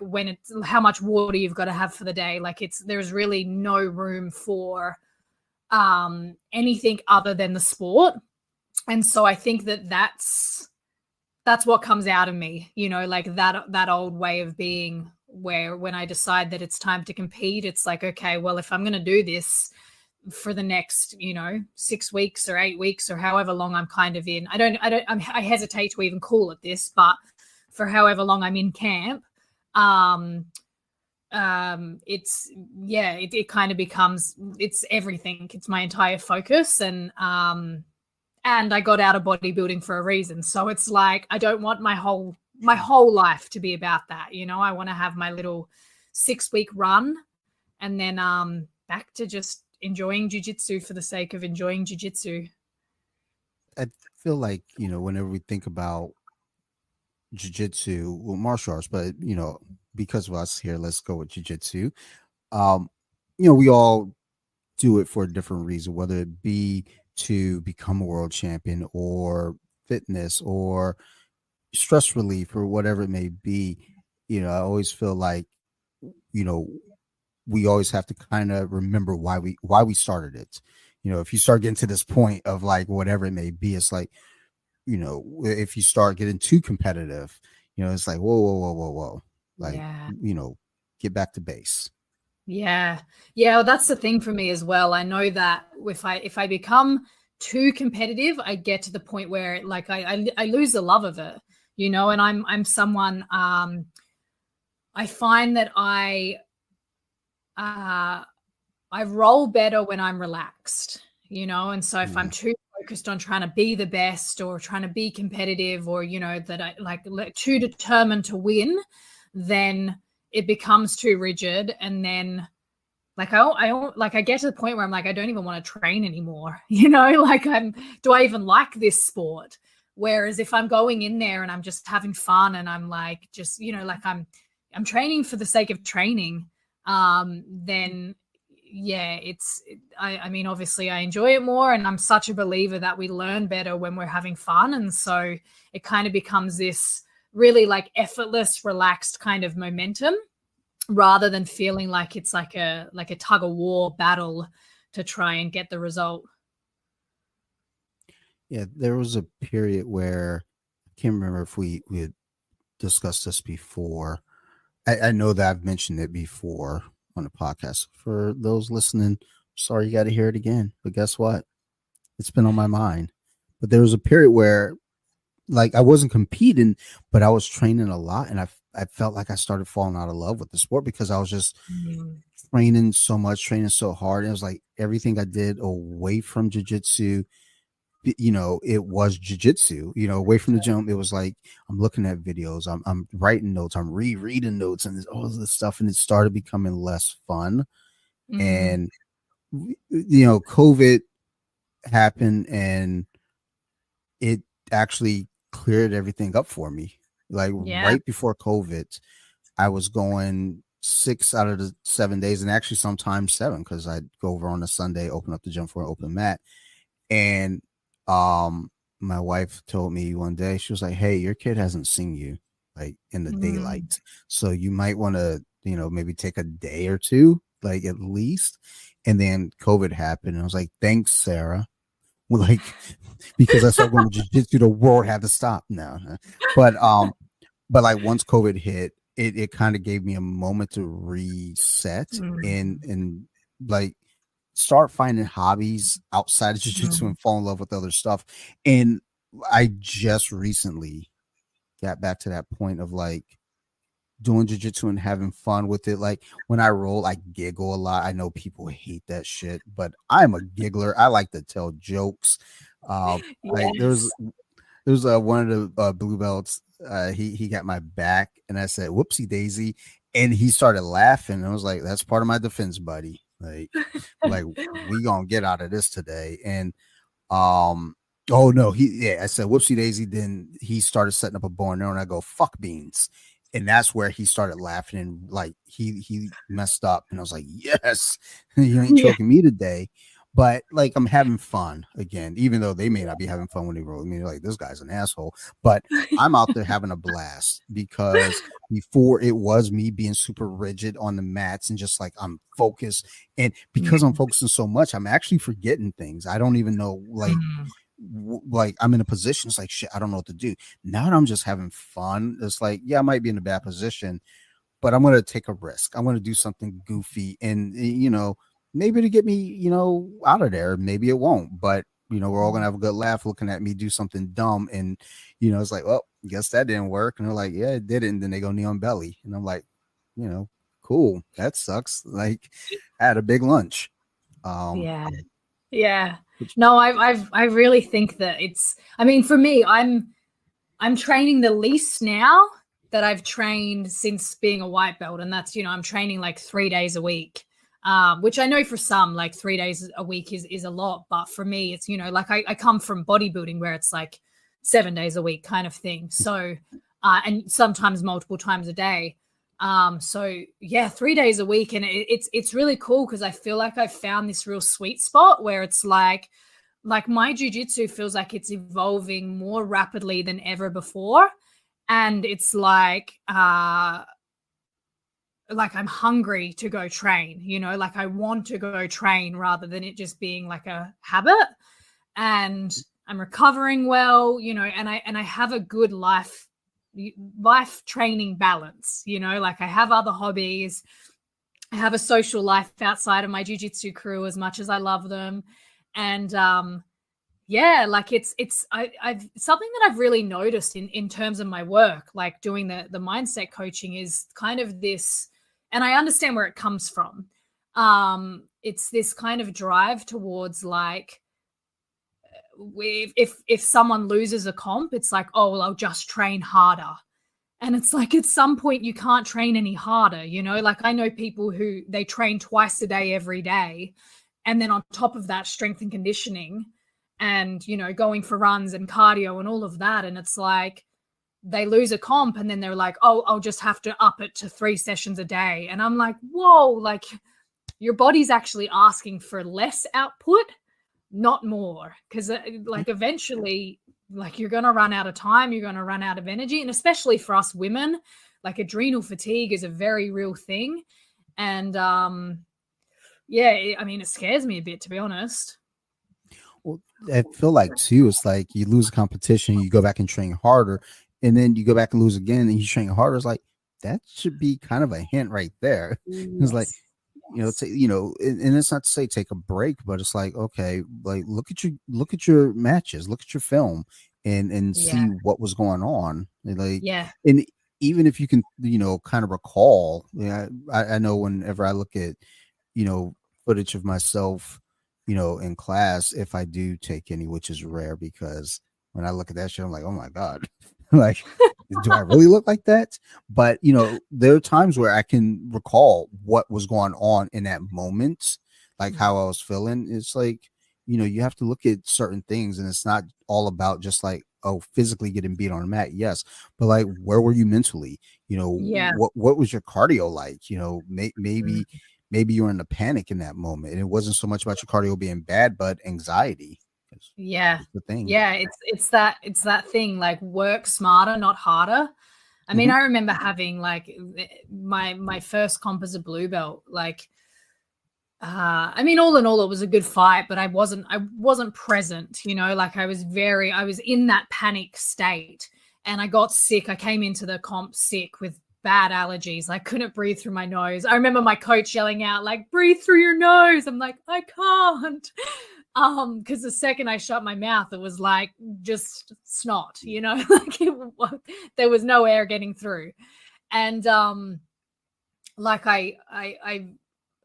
Speaker 3: how much water you've got to have for the day. Like there's really no room for anything other than the sport. And so I think that's what comes out of me, you know, like that old way of being, where when I decide that it's time to compete, it's like, okay, well, if I'm going to do this for the next, you know, 6 weeks or 8 weeks or however long I'm kind of in, I hesitate to even call it this, but for however long I'm in camp, it kind of becomes, it's everything. It's my entire focus. And I got out of bodybuilding for a reason. So it's like, I don't want my whole life to be about that. You know, I want to have my little 6-week run and then back to just enjoying jiu-jitsu for the sake of enjoying jiu-jitsu.
Speaker 2: I feel like, you know, whenever we think about jiu-jitsu, well, martial arts, but, you know, because of us here, let's go with jiu-jitsu. You know, we all do it for a different reason, whether it be to become a world champion or fitness or stress relief or whatever it may be. You know, I always feel like, you know, we always have to kind of remember why we started it. You know, if you start getting to this point of like whatever it may be, it's like, you know, if you start getting too competitive, you know, it's like, whoa. Like,
Speaker 3: Yeah.
Speaker 2: you know, get back to base.
Speaker 3: Yeah. Yeah. Well, that's the thing for me as well. I know that if I become too competitive, I get to the point where like I lose the love of it, you know, and I'm someone, I find that I roll better when I'm relaxed, you know, and so if I'm too focused on trying to be the best or trying to be competitive or, you know, that I like too determined to win, then it becomes too rigid. And then like I get to the point where I'm like, I don't even want to train anymore, you know, like do I even like this sport? Whereas if I'm going in there and I'm just having fun and I'm like, just, you know, like I'm training for the sake of training, then yeah, I mean, obviously I enjoy it more, and I'm such a believer that we learn better when we're having fun. And so it kind of becomes this really like effortless, relaxed kind of momentum rather than feeling like it's like a tug of war battle to try and get the result.
Speaker 2: Yeah, there was a period where I can't remember if we had discussed this before. I know that I've mentioned it before on the podcast. For those listening, sorry you got to hear it again. But guess what? It's been on my mind. But there was a period where, like, I wasn't competing, but I was training a lot, and I felt like I started falling out of love with the sport because I was just training so much, training so hard. And it was like everything I did away from jiu-jitsu, you know, it was jiu-jitsu, you know, away from the gym. It was like I'm looking at videos, I'm writing notes, I'm rereading notes, and all this stuff, and it started becoming less fun. And you know, COVID happened, and it actually cleared everything up for me. Like
Speaker 3: Yeah.
Speaker 2: right before COVID, I was going 6 out of the 7 days, and actually sometimes 7, because I'd go over on a Sunday, open up the gym for an open mat. And my wife told me one day, she was like, hey, your kid hasn't seen you like in the daylight, so you might want to, you know, maybe take a day or two, like at least. And then COVID happened, and I was like, thanks, Sarah. Well, like, because I started going to jiu-jitsu, the world had to stop now. But like once COVID hit, it kind of gave me a moment to reset and like start finding hobbies outside of jiu-jitsu and fall in love with other stuff. And I just recently got back to that point of like doing jiu-jitsu and having fun with it. Like when I roll, I giggle a lot. I know people hate that shit, but I'm a giggler. I like to tell jokes. Like
Speaker 3: Yes.
Speaker 2: there's one of the blue belts. He got my back, and I said, "Whoopsie daisy," and he started laughing. I was like, "That's part of my defense, buddy. Like we gonna get out of this today." And Oh no, I said whoopsie daisy. Then he started setting up a bow and arrow, and I go fuck beans, and that's where he started laughing and like he messed up, and I was like, yes, you ain't
Speaker 3: Yeah.
Speaker 2: choking me today. But like I'm having fun again, even though they may not be having fun when they roll me. They're like, this guy's an asshole, but I'm out there having a blast because before it was me being super rigid on the mats and just like I'm focused, and because I'm focusing so much, I'm actually forgetting things. I don't even know
Speaker 3: Mm.
Speaker 2: like I'm in a position. It's like shit. I don't know what to do. Now that I'm just having fun, it's like yeah, I might be in a bad position, but I'm gonna take a risk. I'm gonna do something goofy, and maybe to get me out of there. Maybe it won't, but we're all gonna have a good laugh looking at me do something dumb, and it's like, well, guess that didn't work, and they're like, yeah, it didn't. And then they go knee on belly, and I'm like, cool. That sucks. Like, I had a big lunch.
Speaker 3: Yeah. Yeah.
Speaker 2: Which,
Speaker 3: No, I really think that it's, I mean, for me, I'm training the least now that I've trained since being a white belt. And that's, I'm training like 3 days a week, which I know for some, like 3 days a week is a lot. But for me, it's, like I come from bodybuilding where it's like 7 days a week kind of thing. So, and sometimes multiple times a day. So yeah, 3 days a week. And it's really cool because I feel like I've found this real sweet spot where it's like my jiu-jitsu feels like it's evolving more rapidly than ever before. And it's like I'm hungry to go train, like I want to go train rather than it just being like a habit. And I'm recovering well, and I have a good life training balance, like I have other hobbies. I have a social life outside of my jiu-jitsu crew as much as I love them. And yeah, like I've something that I've really noticed in terms of my work, like doing the mindset coaching is kind of this, and I understand where it comes from. It's this kind of drive towards like, if someone loses a comp, it's like, oh, well, I'll just train harder. And it's like at some point you can't train any harder, like I know people who they train twice a day every day. And then on top of that, strength and conditioning and, going for runs and cardio and all of that. And it's like they lose a comp and then they're like, oh, I'll just have to up it to 3 sessions a day. And I'm like, whoa, like your body's actually asking for less output, not more. Because like eventually, like you're going to run out of time, you're going to run out of energy. And especially for us women, like adrenal fatigue is a very real thing. And yeah, I mean, it scares me a bit, to be honest.
Speaker 2: well, I feel like too, it's like you lose a competition, you go back and train harder, and then you go back and lose again, and you train harder. It's like that should be kind of a hint right there. It's like,
Speaker 3: Yes.
Speaker 2: and it's not to say take a break, but it's like, okay, like look at your matches, look at your film, and
Speaker 3: Yeah.
Speaker 2: see what was going on. And like,
Speaker 3: Yeah.
Speaker 2: and even if you can, kind of recall, yeah, I know whenever I look at, footage of myself, in class, if I do take any, which is rare because when I look at that shit, I'm like, oh my God, like, do I really look like that? But there are times where I can recall what was going on in that moment, like how I was feeling. It's like, you have to look at certain things, and it's not all about just like, oh, physically getting beat on a mat, yes, but like, where were you mentally?
Speaker 3: Yeah.
Speaker 2: What was your cardio like?
Speaker 3: Mm.
Speaker 2: Maybe you were in a panic in that moment, and it wasn't so much about your cardio being bad, but anxiety.
Speaker 3: Yeah.
Speaker 2: It's the thing.
Speaker 3: Yeah. It's that thing, like work smarter, not harder. I mean,
Speaker 2: Mhm.
Speaker 3: I remember having like my first comp as a blue belt, like I mean, all in all, it was a good fight, but I wasn't present, like I was in that panic state and I got sick. I came into the comp sick with bad allergies. I couldn't breathe through my nose. I remember my coach yelling out, like, breathe through your nose. I'm like, I can't. Because the second I shut my mouth, it was like just snot, like there was no air getting through. And like I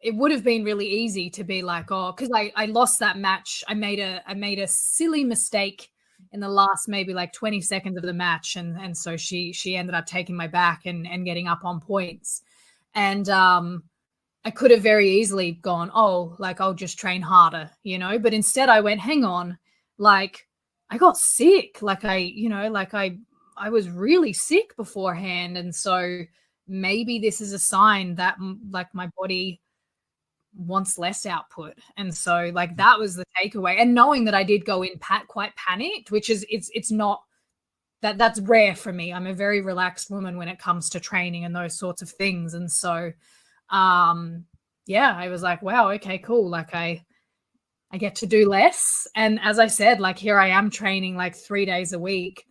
Speaker 3: it would have been really easy to be like, oh, because I lost that match. I made a silly mistake in the last maybe like 20 seconds of the match. And so she ended up taking my back and getting up on points. And I could have very easily gone, oh, like I'll just train harder, but instead I went, hang on, like I got sick. Like I was really sick beforehand. And so maybe this is a sign that like my body wants less output. And so like that was the takeaway. And knowing that I did go in quite panicked, which is it's not that's rare for me. I'm a very relaxed woman when it comes to training and those sorts of things. And so yeah, I was like, wow, okay, cool. Like I get to do less. And as I said, like here I am training like 3 days a week.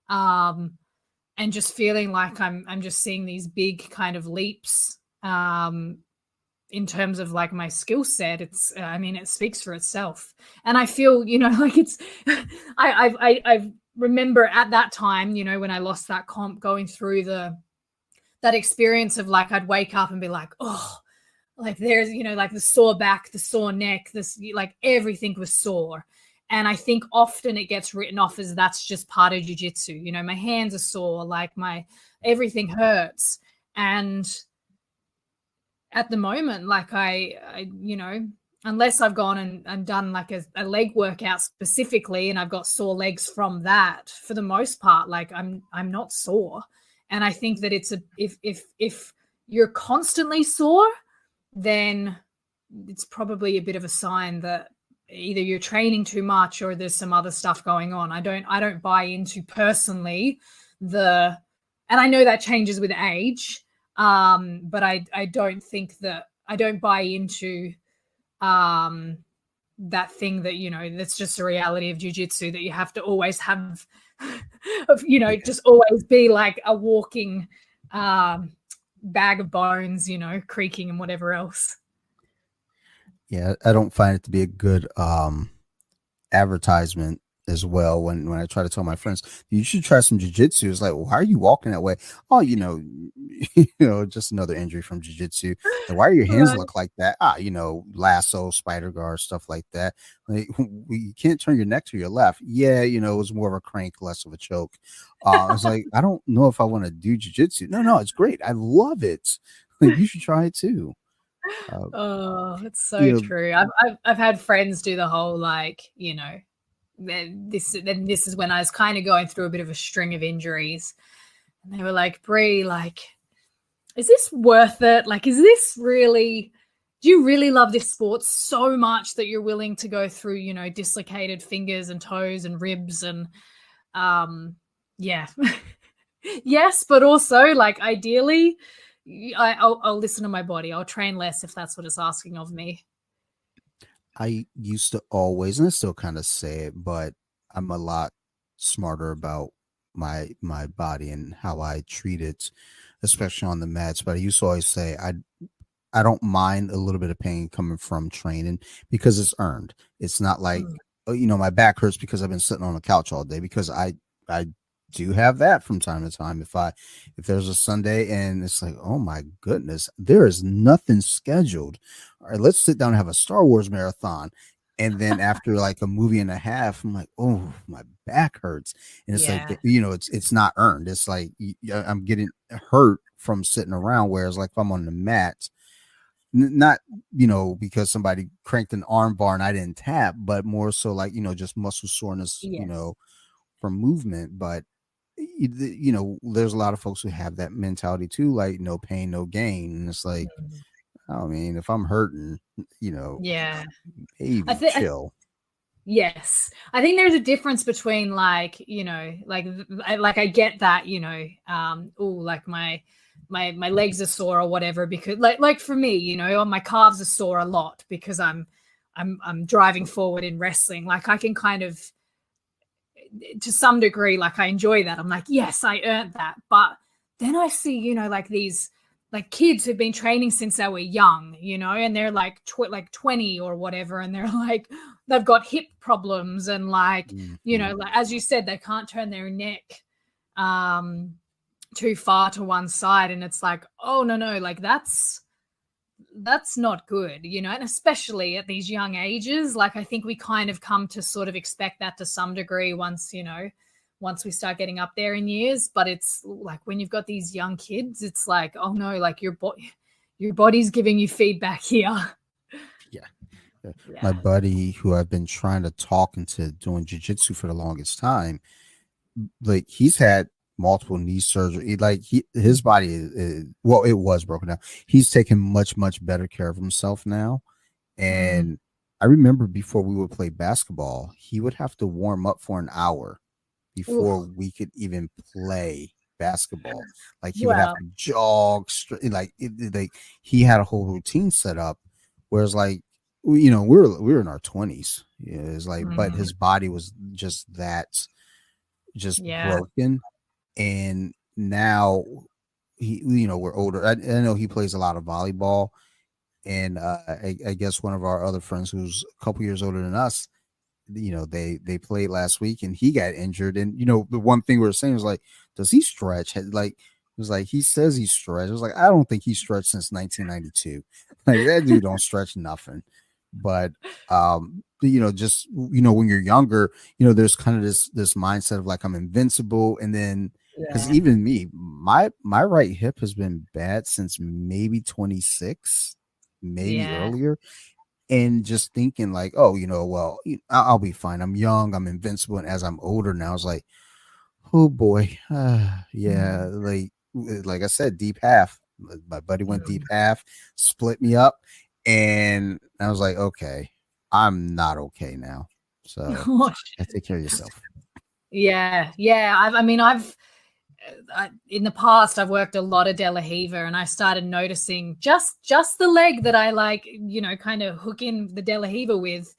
Speaker 3: And just feeling like I'm just seeing these big kind of leaps in terms of like my skill set. It's I mean, it speaks for itself. And I feel, you know, like it's I remember at that time, you know, when I lost that comp, going through that experience of like I'd wake up and be like, oh, like there's, you know, like the sore back, the sore neck, this like everything was sore. And I think often it gets written off as that's just part of jiu-jitsu. You know, my hands are sore, like my everything hurts. And at the moment, like I you know, unless I've gone and done like a leg workout specifically and I've got sore legs from that, for the most part, like I'm not sore. And I think that it's if you're constantly sore, then it's probably a bit of a sign that either you're training too much or there's some other stuff going on. I don't buy into personally and I know that changes with age, but I don't think that I don't buy into that thing that, you know, that's just a reality of jiu-jitsu, that you have to always have you know, just always be like a walking bag of bones, you know, creaking and whatever else.
Speaker 2: Yeah, I don't find it to be a good advertisement as well. When I try to tell my friends you should try some jiu-jitsu, it's like, well, why are you walking that way? Oh, you know, just another injury from jiu-jitsu. And why do your hands
Speaker 3: Right.
Speaker 2: look like that? You know, lasso, spider guard, stuff like that. Like, you can't turn your neck to your left. Yeah, you know, it was more of a crank, less of a choke. It's like, I don't know if I want to do jiu-jitsu. No, it's great. I love it. Like, you should try it too.
Speaker 3: Oh, it's
Speaker 2: You
Speaker 3: so
Speaker 2: know,
Speaker 3: true. I've had friends do the whole like, you know, this is when I was kind of going through a bit of a string of injuries, and they were like, Bree, like, is this worth it? Like, is this really? Do you really love this sport so much that you're willing to go through, you know, dislocated fingers and toes and ribs and yeah. Yes, but also like ideally I'll listen to my body. I'll train less if that's what it's asking of me.
Speaker 2: I used to always, and I still kind of say it, but I'm a lot smarter about my body and how I treat it, especially on the mats. But I used to always say I don't mind a little bit of pain coming from training because it's earned. It's not like,
Speaker 3: Mm.
Speaker 2: oh, you know, my back hurts because I've been sitting on the couch all day, because I do have that from time to time. If there's a Sunday and it's like, oh my goodness, there is nothing scheduled. All right, let's sit down and have a Star Wars marathon. And then after like a movie and a half, I'm like, oh, my back hurts. And it's like,
Speaker 3: Yeah.
Speaker 2: you know, it's not earned. It's like I'm getting hurt from sitting around. Whereas like if I'm on the mat, not, you know, because somebody cranked an arm bar and I didn't tap, but more so like, you know, just muscle soreness, you
Speaker 3: Yes.
Speaker 2: know, from movement. But you know, there's a lot of folks who have that mentality too, like no pain, no gain. And it's like,
Speaker 3: Mm.
Speaker 2: I mean, if I'm hurting, you know,
Speaker 3: Yeah. I
Speaker 2: maybe
Speaker 3: think
Speaker 2: chill.
Speaker 3: yes. I think there's a difference between like, you know, like I get that, you know, oh, like my legs are sore or whatever, because like for me, you know, my calves are sore a lot because I'm driving forward in wrestling. Like I can kind of, to some degree, like I enjoy that. I'm like, yes, I earned that. But then I see, you know, like these like kids who've been training since they were young, you know, and they're like like 20 or whatever, and they're like they've got hip problems and like, you
Speaker 2: Mhm.
Speaker 3: know, like as you said, they can't turn their neck um too far to one side, and it's like, oh no, like that's not good, you know, and especially at these young ages. Like I think we kind of come to sort of expect that to some degree once, you know, once we start getting up there in years. But it's like when you've got these young kids, it's like, oh no, like your body's giving you feedback here.
Speaker 2: Yeah. My
Speaker 3: Yeah.
Speaker 2: buddy, who I've been trying to talk into doing jiu-jitsu for the longest time, like he's had multiple knee surgery. Like his body well, it was broken down. He's taking much better care of himself now.
Speaker 3: Mm.
Speaker 2: And I remember before we would play basketball, he would have to warm up for an hour before
Speaker 3: Oof.
Speaker 2: we could even play basketball. Like he would have
Speaker 3: Wow.
Speaker 2: to jog straight, like he had a whole routine set up. Whereas like we were in our 20s. Yeah, it's like, but
Speaker 3: Mm.
Speaker 2: his body was just
Speaker 3: Yeah.
Speaker 2: broken. And now he, we're older. I know he plays a lot of volleyball, and I guess one of our other friends who's a couple years older than us, they played last week and he got injured. And the one thing we were saying was like, does he stretch? Like, it was like, he says he stretched. I was like, I don't think he stretched since 1992. Like, that dude don't stretch nothing. But just when you're younger, there's kind of this mindset of like, I'm invincible. And then because
Speaker 3: Yeah.
Speaker 2: even me, my right hip has been bad since maybe 26, maybe
Speaker 3: Yeah.
Speaker 2: earlier. And just thinking like, oh, well, I'll be fine. I'm young, I'm invincible. And as I'm older now, it's like, oh boy, yeah,
Speaker 3: Mm.
Speaker 2: like I said, deep half. My buddy went deep
Speaker 3: Mm.
Speaker 2: half, split me up, and I was like, okay, I'm not okay now. So
Speaker 3: Oh,
Speaker 2: I take care of yourself.
Speaker 3: yeah. Yeah. In the past I've worked a lot of De La Riva, and I started noticing just the leg that I like, kind of hook in the De La Riva with,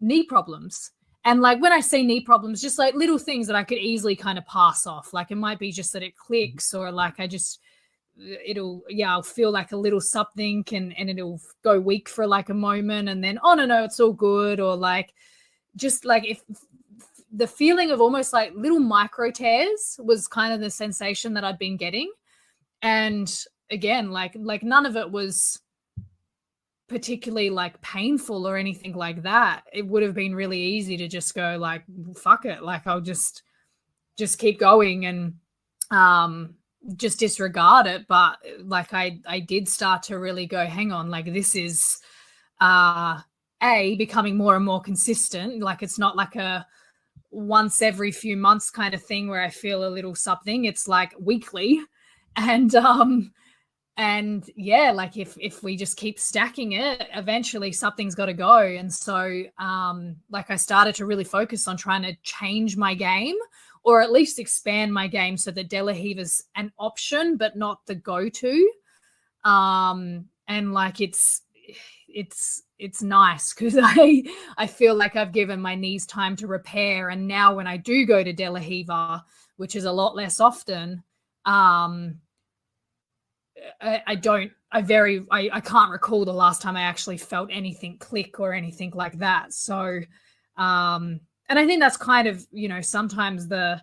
Speaker 3: knee problems. And like when I say knee problems, just like little things that I could easily kind of pass off. Like it might be just that it clicks, or like I'll feel like a little something, and it'll go weak for like a moment, and then, oh no, it's all good. Or like, just like, if the feeling of almost like little micro tears was kind of the sensation that I'd been getting. And again, like none of it was particularly like painful or anything like that. It would have been really easy to just go like, fuck it, like I'll just keep going and just disregard it. But like I did start to really go, hang on, like this is becoming more and more consistent. Like it's not like a once every few months kind of thing where I feel a little something. It's like weekly. And yeah, like if we just keep stacking it, eventually something's got to go. And so like I started to really focus on trying to change my game, or at least expand my game, so that De La Riva's an option but not the go-to. And like it's nice because I feel like I've given my knees time to repair. And now when I do go to De La Riva, which is a lot less often, I can't recall the last time I actually felt anything click or anything like that. So and I think that's kind of, sometimes the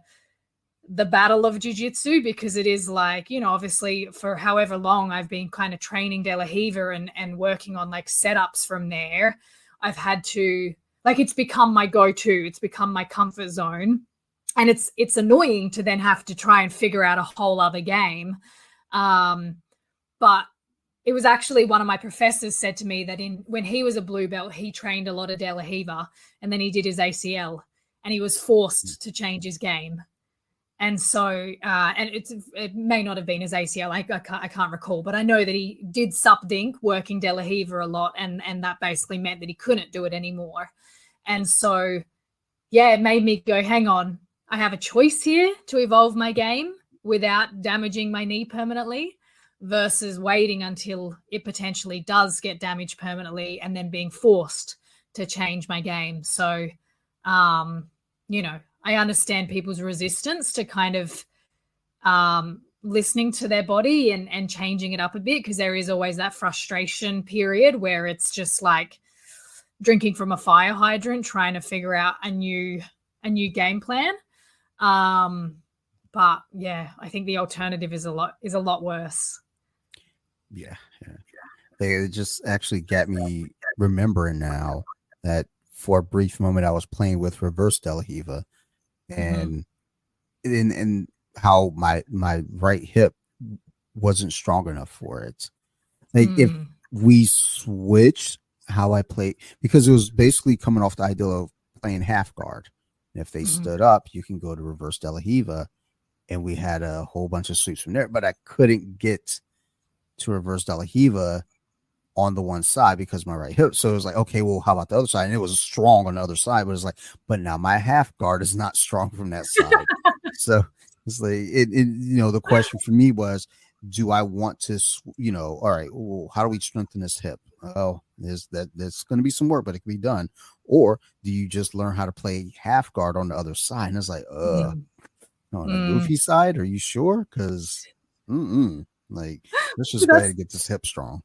Speaker 3: battle of jiu-jitsu, because it is like, obviously for however long I've been kind of training De La Riva and working on like setups from there, I've had to, like, it's become my go-to, it's become my comfort zone. And it's annoying to then have to try and figure out a whole other game. But it was actually one of my professors said to me that when he was a blue belt, he trained a lot of De La Riva, and then he did his ACL, and he was forced to change his game. And so, and it may not have been his ACL. I can't recall, but I know that he did something working De La Riva a lot, and that basically meant that he couldn't do it anymore. And so, yeah, it made me go, hang on, I have a choice here to evolve my game without damaging my knee permanently, versus waiting until it potentially does get damaged permanently and then being forced to change my game. So, I understand people's resistance to kind of listening to their body and changing it up a bit, because there is always that frustration period where it's just like drinking from a fire hydrant, trying to figure out a new game plan. But yeah, I think the alternative is a lot worse.
Speaker 2: Yeah. It just actually got me remembering now that for a brief moment I was playing with reverse De La Riva, and how my right hip wasn't strong enough for it. Like if we switched how I played, because it was basically coming off the idea of playing half guard. And if they
Speaker 3: Mhm.
Speaker 2: stood up, you can go to reverse De La Hiva, and we had a whole bunch of sweeps from there. But I couldn't get to reverse De La Hiva on the one side because my right hip. So it was like, okay, well, how about the other side? And it was strong on the other side, but it's like, but now my half guard is not strong from that side. So it's like, the question for me was, do I want to, all right, well, how do we strengthen this hip? Oh, there's going to be some work, but it can be done. Or do you just learn how to play half guard on the other side? And it's like,
Speaker 3: Mm.
Speaker 2: on the
Speaker 3: Mm.
Speaker 2: goofy side, are you sure? Because, like, let's just go ahead
Speaker 3: That's
Speaker 2: and get this hip strong.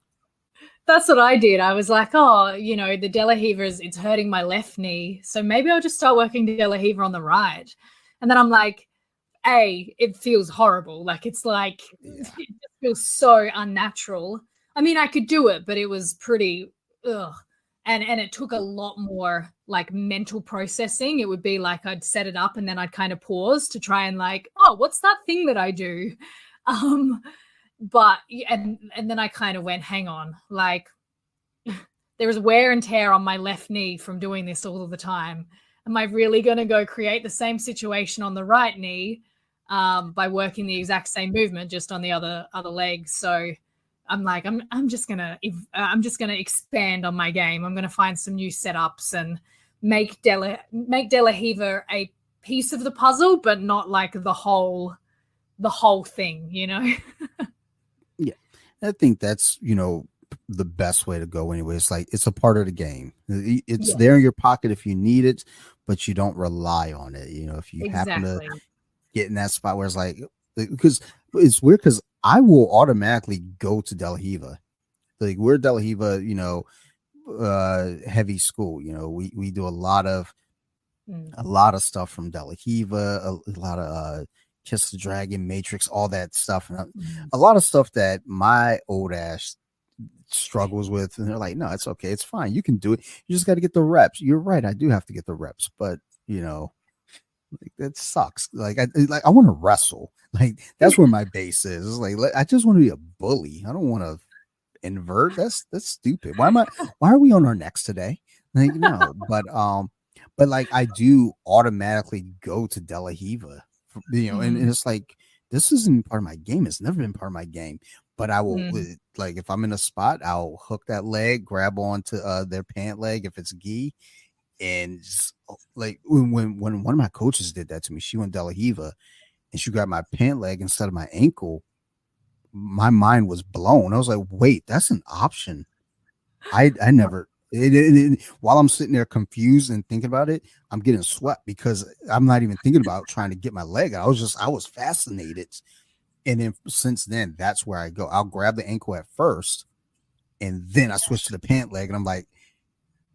Speaker 3: that's what I did. I was like, oh, the De La Hiva it's hurting my left knee, so maybe I'll just start working De La Hiva on the right. And then I'm like, it feels horrible. Like it's like
Speaker 2: Yeah.
Speaker 3: it just feels so unnatural. I mean, I could do it, but it was pretty ugh. And it took a lot more like mental processing. It would be like I'd set it up and then I'd kind of pause to try and like, oh, what's that thing that I do? Um, but and then I kind of went, hang on, like there is wear and tear on my left knee from doing this all of the time. Am I really going to go create the same situation on the right knee by working the exact same movement just on the other leg? So I'm like, I'm just gonna expand on my game. I'm gonna find some new setups and make De La Hiva a piece of the puzzle, but not like the whole thing,
Speaker 2: Yeah. I think that's, the best way to go anyway. It's like, it's a part of the game. It's
Speaker 3: Yeah,
Speaker 2: there in your pocket if you need it, but you don't rely on it. If you happen to
Speaker 3: exactly.
Speaker 2: get in that spot where it's like, because it's weird, because I will automatically go to De La Hiva. Like, we're De La Hiva, heavy school. We do a lot of stuff from De La Hiva, a lot of Kiss the Dragon, Matrix, all that stuff, and a lot of stuff that my old ass struggles with. And they're like, no, it's okay, it's fine, you can do it, you just got to get the reps. You're right, I do have to get the reps, but like, that sucks. Like, I want to wrestle. Like, that's where my base is. It's like, I just want to be a bully. I don't want to invert. That's stupid. Why are we on our necks today? Like, no, but like, I do automatically go to De La Hiva, and it's like, this isn't part of my game. It's never been part of my game. But I will, like, if I'm in a spot, I'll hook that leg, grab onto their pant leg if it's gi, and just, like, when one of my coaches did that to me, she went De La Hiva and she grabbed my pant leg instead of my ankle. My mind was blown. I was like, wait, that's an option. I never. While I'm sitting there confused and thinking about it, I'm getting swept because I'm not even thinking about trying to get my leg out. I was fascinated. And then since then, that's where I go. I'll grab the ankle at first, and then I switch to the pant leg, and I'm like,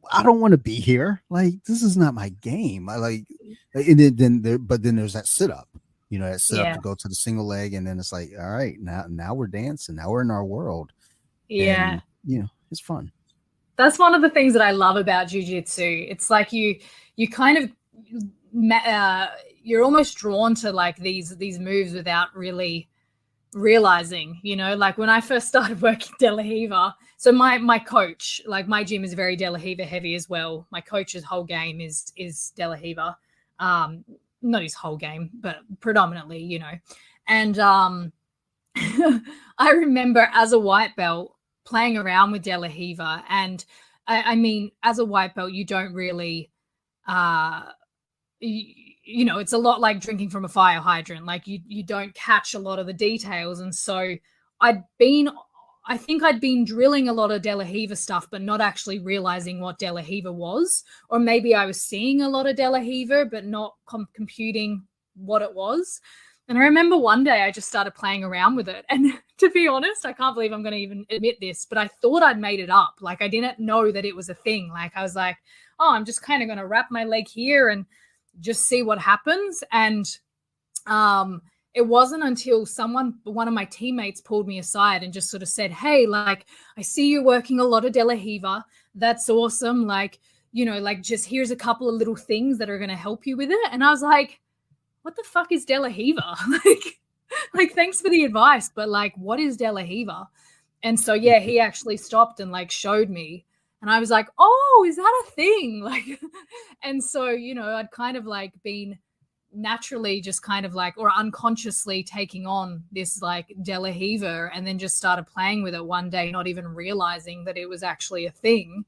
Speaker 2: I don't want to be here. Like, this is not my game. I like, and then there's that sit up. That sit up
Speaker 3: Yeah.
Speaker 2: to go to the single leg, and then it's like, all right, now we're dancing. Now we're in our world,
Speaker 3: Yeah.
Speaker 2: and it's fun.
Speaker 3: That's one of the things that I love about jiu-jitsu. It's like you kind of you're almost drawn to like these moves without really realizing, like when I first started working De La Hiva. So my coach, like my gym is very De La Hiva heavy as well. My coach's whole game is De La Hiva. Not his whole game, but predominantly, And I remember as a white belt playing around with De La Hiva, and I mean, as a white belt, you don't really, it's a lot like drinking from a fire hydrant. Like you don't catch a lot of the details, and so I think I'd been drilling a lot of De La Hiva stuff, but not actually realizing what De La Hiva was, or maybe I was seeing a lot of De La Hiva, but not computing what it was. And I remember one day I just started playing around with it. And to be honest, I can't believe I'm going to even admit this, but I thought I'd made it up. Like I didn't know that it was a thing. Like I was like, oh, I'm just kind of going to wrap my leg here and just see what happens. And it wasn't until one of my teammates pulled me aside and just sort of said, hey, like, I see you working a lot of De La Hiva. That's awesome. Like, like just here's a couple of little things that are going to help you with it. And I was like, what the fuck is De La Hiva? like, thanks for the advice, but like, what is De La Hiva? And so, yeah, he actually stopped and like showed me. And I was like, oh, is that a thing? Like, and so, you know, I'd kind of like been naturally just kind of like, or unconsciously taking on this like De La Riva, and then just started playing with it one day, not even realizing that it was actually a thing.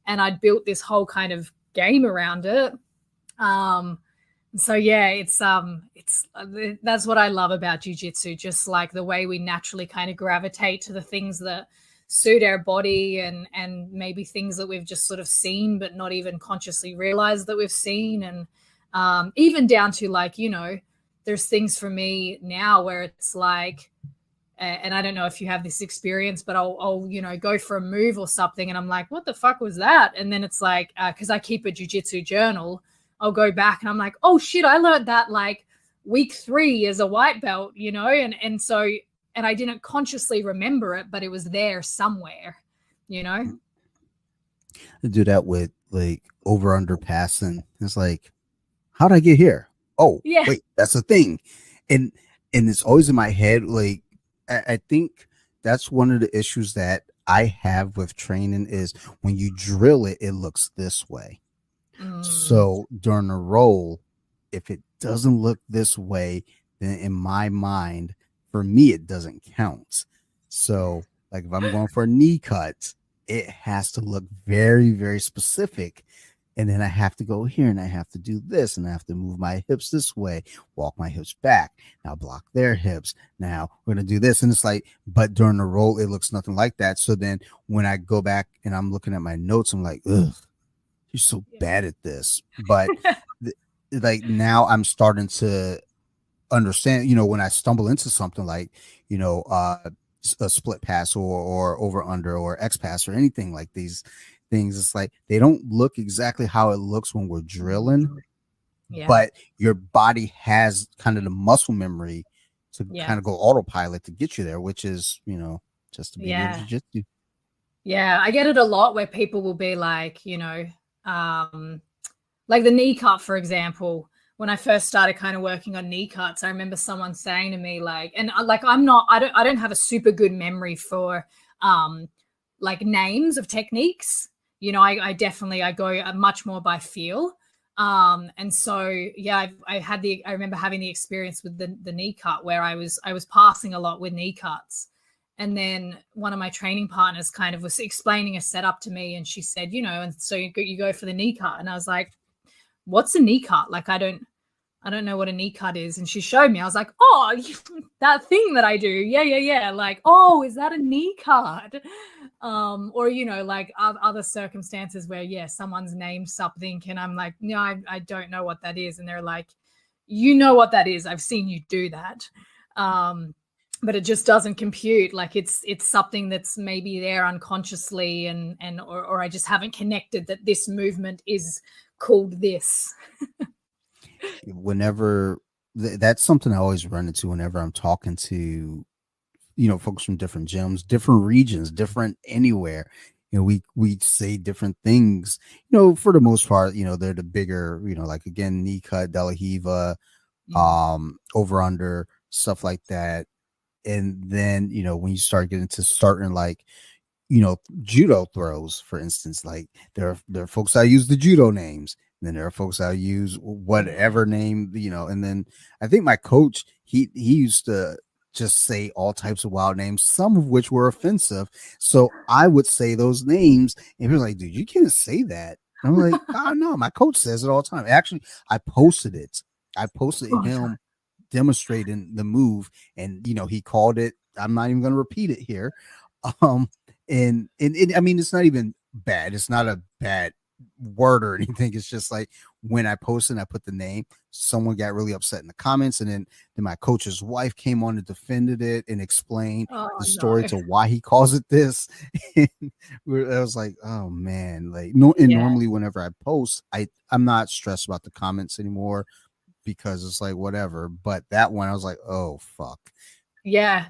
Speaker 3: And I'd built this whole kind of game around it. So yeah, it's that's what I love about jiu-jitsu, just like the way we naturally kind of gravitate to the things that suit our body, and maybe things that we've just sort of seen but not even consciously realized that we've seen. And even down to like, you know, there's things for me now where it's like, and I don't know if you have this experience, but I'll you know, go for a move or something and I'm like, what the fuck was that? And then it's like, because I keep a jiu-jitsu journal, I'll go back and I'm like, oh shit, I learned that like week 3 as a white belt, you know? And so, and I didn't consciously remember it, but it was there somewhere, you know?
Speaker 2: I do that with like over under passing. It's like, how'd I get here? Oh,
Speaker 3: Yeah.
Speaker 2: wait, that's a thing. And it's always in my head. Like, I think that's one of the issues that I have with training is when you drill it, it looks this way. So during a roll, if it doesn't look this way, then in my mind, for me, it doesn't count. So, like if I'm going for a knee cut, it has to look very, very specific. And then I have to go here and I have to do this and I have to move my hips this way, walk my hips back. Now block their hips. Now we're going to do this. And it's like, but during the roll, it looks nothing like that. So then when I go back and I'm looking at my notes, I'm like, ugh, you're so bad at this. But like now I'm starting to understand, you know, when I stumble into something like, you know, a split pass or over under or X pass or anything like these things, it's like they don't look exactly how it looks when we're drilling, but your body has kind of the muscle memory to kind of go autopilot to get you there, which is, you know, just to be in jiu-jitsu.
Speaker 3: Yeah, I get it a lot where people will be like, you know, like the knee cut, for example. When I first started kind of working on knee cuts, I remember someone saying to me like, and like I don't have a super good memory for like names of techniques. You know, I definitely go much more by feel. And so yeah, I remember having the experience with the knee cut where I was passing a lot with knee cuts. And then one of my training partners kind of was explaining a setup to me, and she said, you know, and so you go for the knee cut, and I was like, what's a knee cut? Like I don't know what a knee cut is. And she showed me. I was like, oh, that thing that I do. Yeah. Like, oh, is that a knee cut? Or, you know, like other circumstances where, someone's named something and I'm like, no, I don't know what that is. And they're like, you know what that is. I've seen you do that. But it just doesn't compute. Like it's something that's maybe there unconsciously or I just haven't connected that this movement is called this.
Speaker 2: Whenever that's something I always run into whenever I'm talking to, you know, folks from different gyms, different regions, different anywhere. You know, we say different things, you know, for the most part, you know, they're the bigger, you know, like again, knee cut, De La Riva, over under, stuff like that. And then, you know, when you start getting to certain like, you know, judo throws, for instance, like there are folks that use the judo names. And then there are folks that use whatever name, you know, and then I think my coach, he used to just say all types of wild names, some of which were offensive. So I would say those names and he was like, dude, you can't say that. And I'm like, oh no, my coach says it all the time. Actually, I posted it. I posted him demonstrating the move, and you know, he called it. I'm not even going to repeat it here. And I mean, it's not even bad. It's not a bad word or anything. It's just like when I posted and I put the name, someone got really upset in the comments, and then my coach's wife came on and defended it and explained the story to why he calls it this. And I was like, oh man, like normally whenever I post, I'm not stressed about the comments anymore because it's like whatever. But that one, I was like, oh fuck.
Speaker 3: Yeah.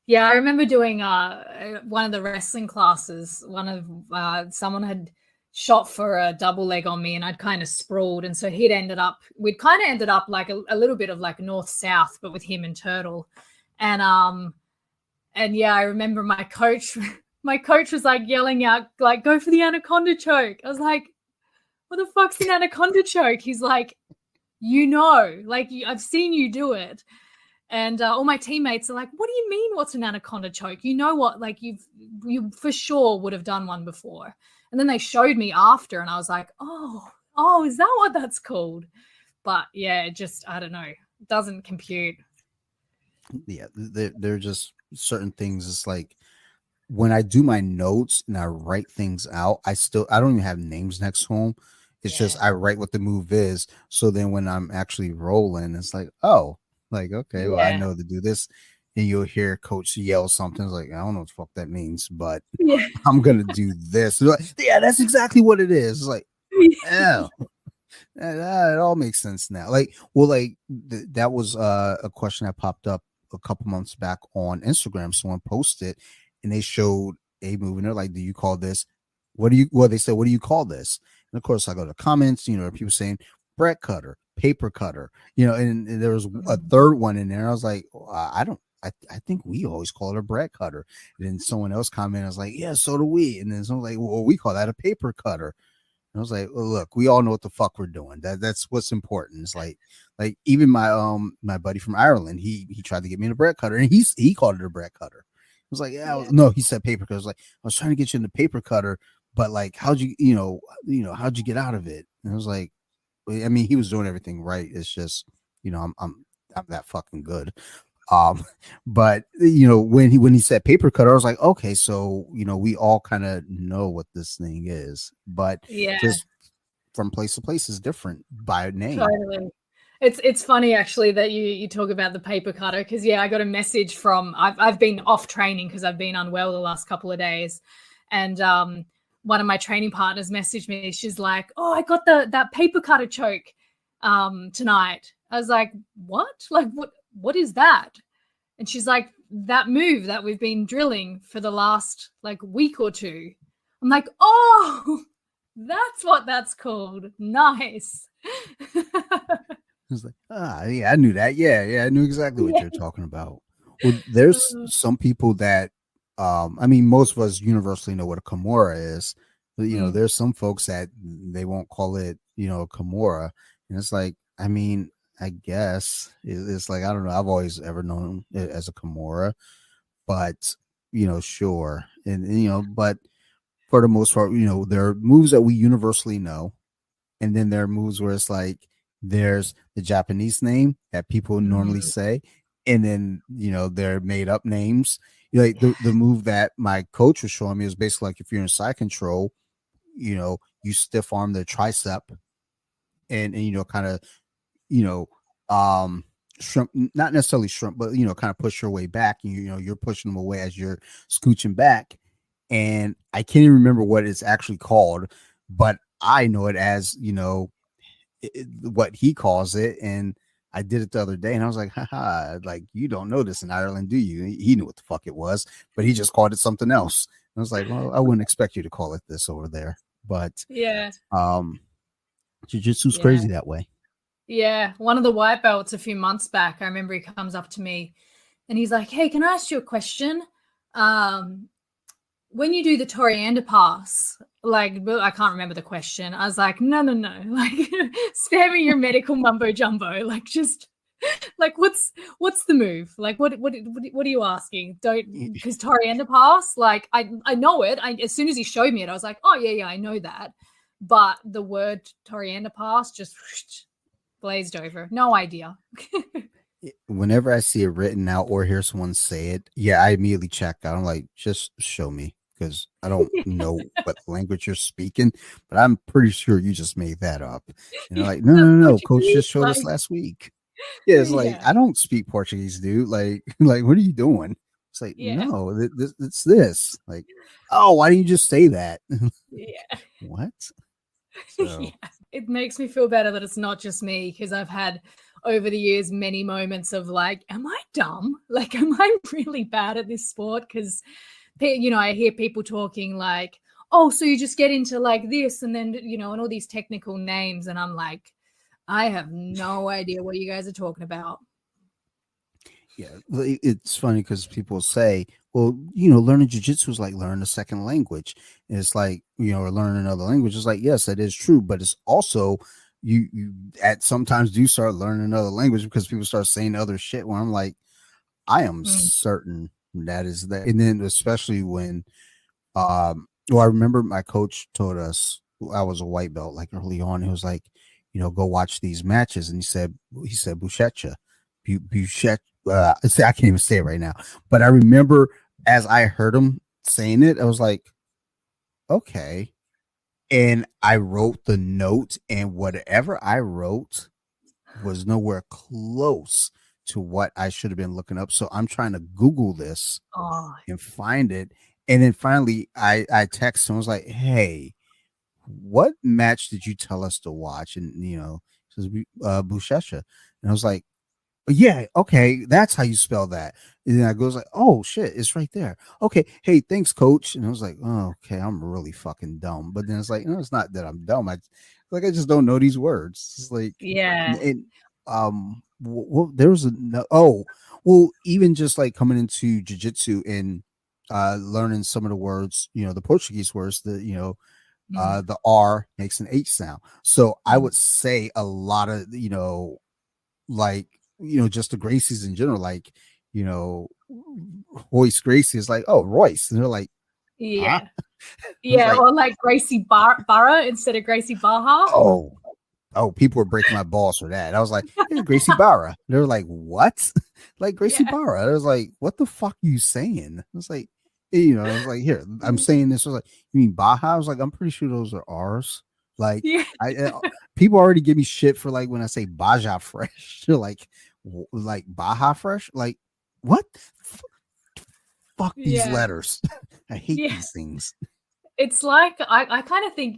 Speaker 3: I remember doing one of the wrestling classes. Someone had shot for a double leg on me, and I'd kind of sprawled, and so we'd kind of ended up like a little bit of like north south, but with him and Turtle, and yeah, I remember my coach my coach was like yelling out, like, go for the anaconda choke. I was like, what the fuck's an anaconda choke? He's like, like I've seen you do it. And all my teammates are like, what do you mean what's an anaconda choke? You know what? Like you for sure would have done one before. And then they showed me after and I was like, oh, is that what that's called? But yeah, it just, I don't know, it doesn't compute.
Speaker 2: Yeah, they're just certain things. It's like when I do my notes and I write things out, I don't even have names next to them. It's just I write what the move is. So then when I'm actually rolling, it's like, oh, like, okay, well, I know to do this. And you'll hear coach yell something. It's like, I don't know what the fuck that means, but I'm going to do this. Like, yeah, that's exactly what it is. It's like, oh, it all makes sense now. Like, well, like that was a question that popped up a couple months back on Instagram. Someone posted and they showed a move and they're like, do you call this? They said, what do you call this? And of course I go to comments, people saying bread cutter, paper cutter, and there was a third one in there. I was like, I think we always call it a bread cutter. And then someone else commented, I was like, yeah, so do we. And then someone was like, well, we call that a paper cutter. And I was like, well, look, we all know what the fuck we're doing. That's what's important. It's like even my buddy from Ireland, he tried to get me in a bread cutter and he called it a bread cutter. I was like, no, he said paper cutter. I was like, I was trying to get you in the paper cutter, but like, how'd you get out of it? And I was like, I mean, he was doing everything right. It's just, I'm that fucking good. But when he said paper cutter, I was like, okay, so we all kind of know what this thing is, but just from place to place is different by name.
Speaker 3: Totally. It's funny actually that you talk about the paper cutter because I got a message from I've been off training because I've been unwell the last couple of days, and one of my training partners messaged me. She's like, "Oh, I got that paper cutter choke tonight." I was like, "What? Like what is that?" And she's like, "That move that we've been drilling for the last like week or two." I'm like, "Oh, that's what that's called. Nice."
Speaker 2: I was like, yeah, I knew that. Yeah, I knew exactly what you're talking about. Well, there's some people that, I mean, most of us universally know what a Kimura is, but there's some folks that they won't call it, a Kimura, and it's like, I mean, I guess it's like I don't know. I've always ever known it as a Kimura, but sure, and but for the most part, there are moves that we universally know, and then there are moves where it's like there's the Japanese name that people normally say, and then they're made up names. Like the move that my coach was showing me is basically like if you're in side control, you stiff arm the tricep, and kind of shrimp, not necessarily shrimp, but kind of push your way back. You're pushing them away as you're scooching back, and I can't even remember what it's actually called, but I know it as what he calls it, and I did it the other day, and I was like, haha, like, you don't know this in Ireland, do you? He knew what the fuck it was, but he just called it something else. And I was like, well, I wouldn't expect you to call it this over there, but jiu-jitsu's crazy that way.
Speaker 3: Yeah, one of the white belts a few months back, I remember he comes up to me and he's like, hey, can I ask you a question? When you do the Toriander pass, like, I can't remember the question. I was like, no, like, spare me your medical mumbo jumbo. Like, just like, what's the move? Like, what are you asking? Don't, because Toriander pass, like, I know it. As soon as he showed me it, I was like, oh yeah, I know that. But the word Toriander pass just blazed over. No idea.
Speaker 2: Whenever I see it written out or hear someone say it, I immediately check out. I'm like, just show me. Because I don't know what language you're speaking, but I'm pretty sure you just made that up. And they're like, no, coach just showed us last week. Yeah, it's like, I don't speak Portuguese, dude. Like, what are you doing? It's like, no, it's this. Like, oh, why didn't you just say that? What? So.
Speaker 3: It makes me feel better that it's not just me, because I've had over the years many moments of like, am I dumb? Like, am I really bad at this sport? Because I hear people talking like, oh, so you just get into like this and then, and all these technical names. And I'm like, I have no idea what you guys are talking about.
Speaker 2: Yeah, it's funny because people say, well, learning jujitsu is like learning a second language. It's like, or learning another language. It's like, yes, that is true, but it's also you at sometimes do start learning another language because people start saying other shit. When I'm like, I am
Speaker 3: Mm.
Speaker 2: certain that is that, and then especially when, well, I remember my coach told us I was a white belt like early on. He was like, go watch these matches, and he said Buchecha, Buchet. I can't even say it right now, but I remember as I heard him saying it, I was like, okay, and I wrote the note, and whatever I wrote was nowhere close to what I should have been looking up. So I'm trying to Google this
Speaker 3: Oh,
Speaker 2: and find it. And then finally I text him, I was like, hey, what match did you tell us to watch? And it says Bushesha. And I was like, yeah, okay, that's how you spell that. And then I goes like, oh shit, it's right there. Okay, hey, thanks, coach. And I was like, oh, okay, I'm really fucking dumb. But then it's like, no, it's not that I'm dumb. I just don't know these words. It's like,
Speaker 3: yeah.
Speaker 2: and well, there was oh, well, even just like coming into jiu-jitsu and learning some of the words, the Portuguese words,
Speaker 3: Mm,
Speaker 2: the R makes an H sound. So I
Speaker 3: mm.
Speaker 2: would say a lot of, like, just the Gracies in general, like, you know, Royce Gracie is like, oh, Royce. And they're like, huh?
Speaker 3: Yeah.
Speaker 2: I was
Speaker 3: Yeah.
Speaker 2: like,
Speaker 3: Or like Gracie Barra instead of Gracie Barha.
Speaker 2: oh, people were breaking my balls for that. I was like, hey, Gracie Barra. They were like, what? Like Gracie
Speaker 3: Yeah.
Speaker 2: Barra. I was like, what the fuck are you saying? I was like, I was like, here, I'm
Speaker 3: Mm.
Speaker 2: saying this. I was like, you mean Baja? I was like, I'm pretty sure those are R's. Like,
Speaker 3: Yeah.
Speaker 2: people already give me shit for like when I say Baja Fresh. They're like, like Baja Fresh? Like, what? Fuck these
Speaker 3: Yeah.
Speaker 2: letters. I hate
Speaker 3: Yeah.
Speaker 2: these things.
Speaker 3: It's like I kind of think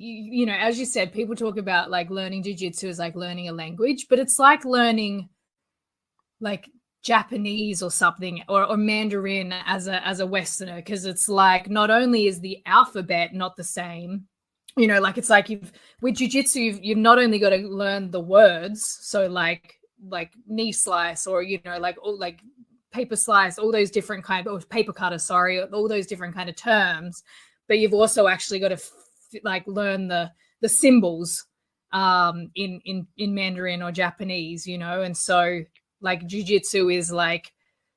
Speaker 3: as you said, people talk about like learning jujitsu as like learning a language, but it's like learning like Japanese or something, or Mandarin as a Westerner, because it's like not only is the alphabet not the same, like it's like with jujitsu you've not only got to learn the words, so like knee slice, or like all like paper slice, all those different kind of, or paper cutter, sorry, all those different kind of terms, but you've also actually got to like learn the symbols in Mandarin or Japanese, and so like jujitsu is like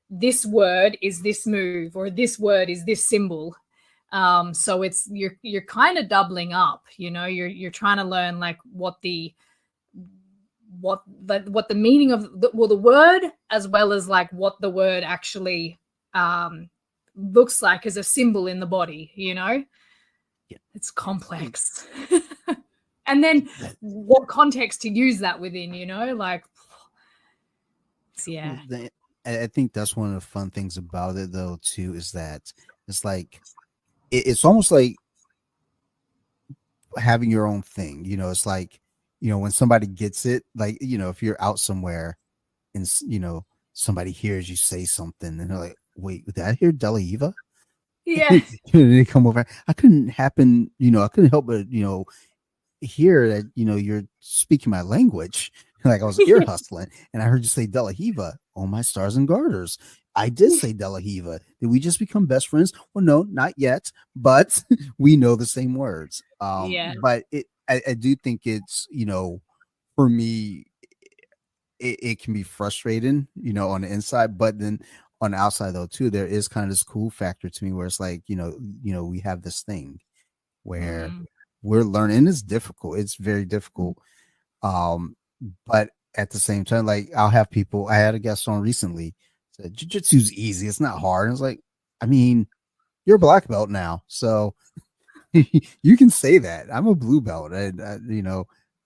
Speaker 3: this word is this move, or this word is this symbol. So it's you're kind of doubling up, you're trying to learn like what the meaning of the word, as well as like what the word actually looks like as a symbol in the body.
Speaker 2: Yeah.
Speaker 3: It's complex. And then what context to use that within, like yeah.
Speaker 2: Well, I think that's one of the fun things about it, though, too, is that it's like it's almost like having your own thing. It's like when somebody gets it, like if you're out somewhere and somebody hears you say something, and they're like, "Wait, did I hear Della Eva?"
Speaker 3: Yeah.
Speaker 2: They come over. I couldn't help but hear that you're speaking my language. Like I was ear hustling, and I heard you say Della Hiva. Oh my stars and garters! I did say Della Hiva. Did we just become best friends? Well, no, not yet, but we know the same words.
Speaker 3: Yeah.
Speaker 2: But I do think it's for me, it can be frustrating, on the inside, but then on the outside though too, there is kind of this cool factor to me where it's like we have this thing where
Speaker 3: Mm.
Speaker 2: we're learning. It's difficult. It's very difficult. Um, but at the same time, like I'll have people. I had a guest on recently said jiu-jitsu's easy. It's not hard. And it's like, I mean, you're a black belt now, so you can say that. I'm a blue belt, and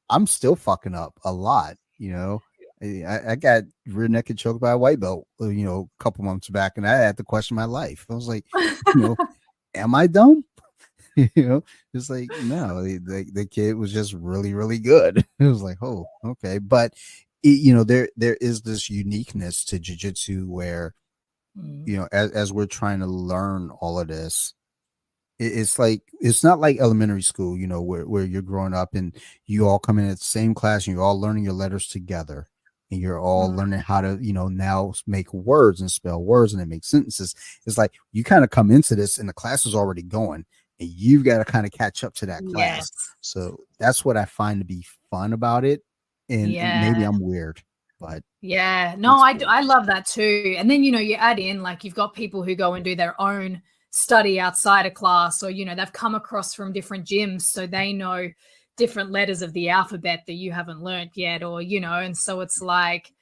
Speaker 2: I'm still fucking up a lot. I got rear naked choked by a white belt, a couple months back, and I had to question my life. I was like, you know, am I dumb? It's like no, the kid was just really really good. It was like, oh, okay, but there is this uniqueness to jiu-jitsu where
Speaker 3: Mm.
Speaker 2: as we're trying to learn all of this, it's like it's not like elementary school, where you're growing up and you all come in at the same class and you're all learning your letters together, and you're all
Speaker 3: Mm.
Speaker 2: learning how to, now make words and spell words and then make sentences. It's like you kind of come into this and the class is already going and you've got to kind of catch up to that class.
Speaker 3: Yes.
Speaker 2: So that's what I find to be fun about it. And maybe
Speaker 3: Yeah.
Speaker 2: I'm weird, but
Speaker 3: Yeah. No,
Speaker 2: it's
Speaker 3: I,
Speaker 2: cool.
Speaker 3: I love that too. And then, you add in like you've got people who go and do their own study outside of class, or, they've come across from different gyms. So they know different letters of the alphabet that you haven't learned yet, or, and so it's like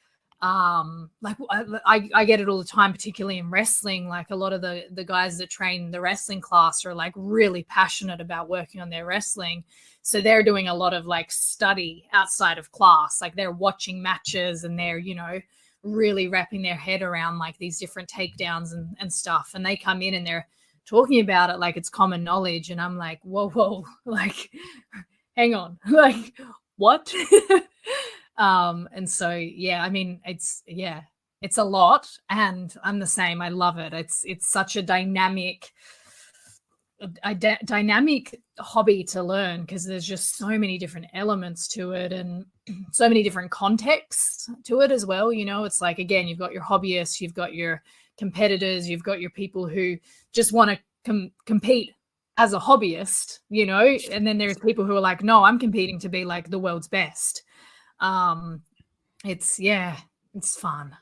Speaker 3: I get it all the time, particularly in wrestling. Like a lot of the guys that train the wrestling class are like really passionate about working on their wrestling. So they're doing a lot of like study outside of class. Like they're watching matches and they're, really wrapping their head around like these different takedowns and stuff. And they come in and they're talking about it like it's common knowledge. And I'm like, whoa, like, hang on, like, what? And so, yeah, I mean, it's a lot, and I'm the same. I love it. It's such a dynamic hobby to learn, because there's just so many different elements to it and so many different contexts to it as well. It's like, again, you've got your hobbyists, you've got your competitors, you've got your people who just want to compete as a hobbyist, and then there's people who are like, no, I'm competing to be like the world's best. It's fun.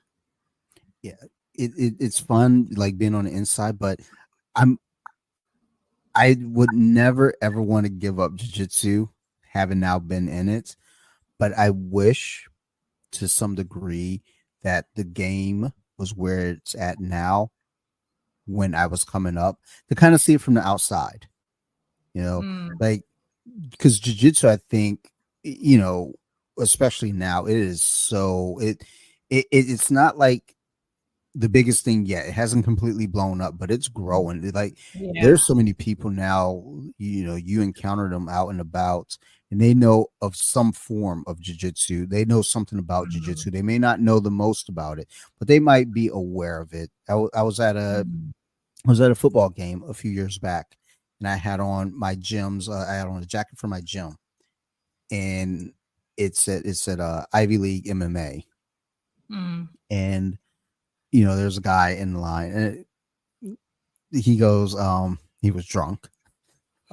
Speaker 2: Yeah, it's fun, like being on the inside, but I would never ever want to give up jiu-jitsu, having now been in it. But I wish to some degree that the game was where it's at now when I was coming up, to kind of see it from the outside, like, because jiu-jitsu, I think, especially now, it is so it's not like the biggest thing yet. It hasn't completely blown up, but it's growing. Like there's so many people now, you encounter them out and about and they know of some form of jiu-jitsu. They know something about jiu-jitsu. They may not know the most about it, but they might be aware of it. I was at a football game a few years back and I had on my gym's, I had on a jacket for my gym and it said Ivy League MMA. And there's a guy in the line and he goes, he was drunk.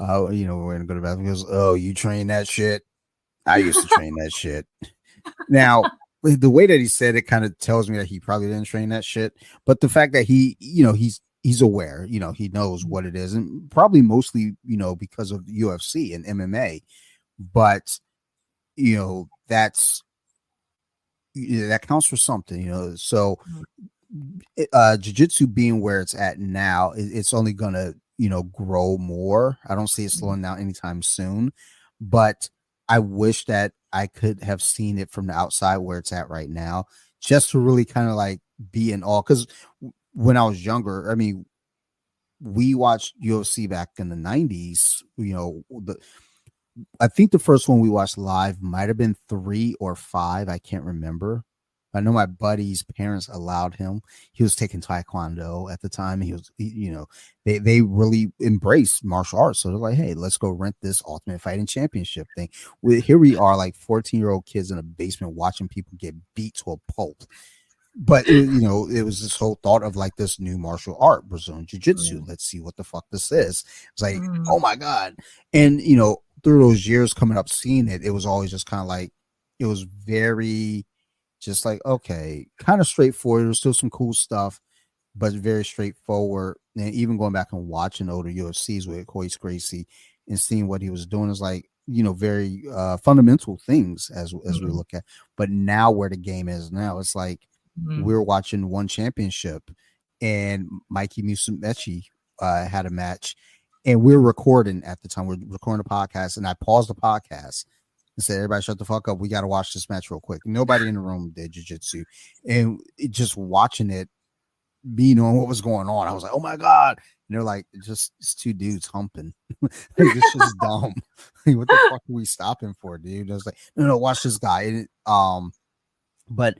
Speaker 2: We're gonna go to the bathroom. He goes, oh, you train that shit? I used to train that shit. Now, the way that he said it kind of tells me that he probably didn't train that shit. But the fact that he's aware, he knows what it is, and probably mostly, because of UFC and MMA. But that counts for something, So jiu-jitsu being where it's at now, it's only gonna grow more. I don't see it slowing down anytime soon, but I wish that I could have seen it from the outside where it's at right now, just to really kind of like be in awe. Because when I was younger, I mean, we watched UFC back in the 90s. I think the first one we watched live might have been 3 or 5. I can't remember. I know my buddy's parents allowed him. He was taking Taekwondo at the time. They really embraced martial arts. So they're like, hey, let's go rent this Ultimate Fighting Championship thing. Here we are, like 14-year-old kids in a basement watching people get beat to a pulp. But it was this whole thought of like this new martial art, Brazilian Jiu-Jitsu. Let's see what the fuck this is. It's like, oh my God. And through those years coming up, seeing it, it was always just kind of like, it was very just like, okay, kind of straightforward. There's still some cool stuff, but very straightforward. And even going back and watching older UFCs with Royce Gracie and seeing what he was doing is like, very fundamental things as we look at. But now where the game is now, it's like we're watching one championship and Mikey Musumeci had a match and we're recording at the time. We're recording a podcast and I paused the podcast and said, everybody shut the fuck up. We got to watch this match real quick. Nobody in the room did jiu-jitsu. And just watching it, me knowing what was going on, I was like, oh my God. And they're like, it's 2 dudes humping. Like, it's just dumb. Like, what the fuck are we stopping for, dude? I was like, no, watch this guy. And but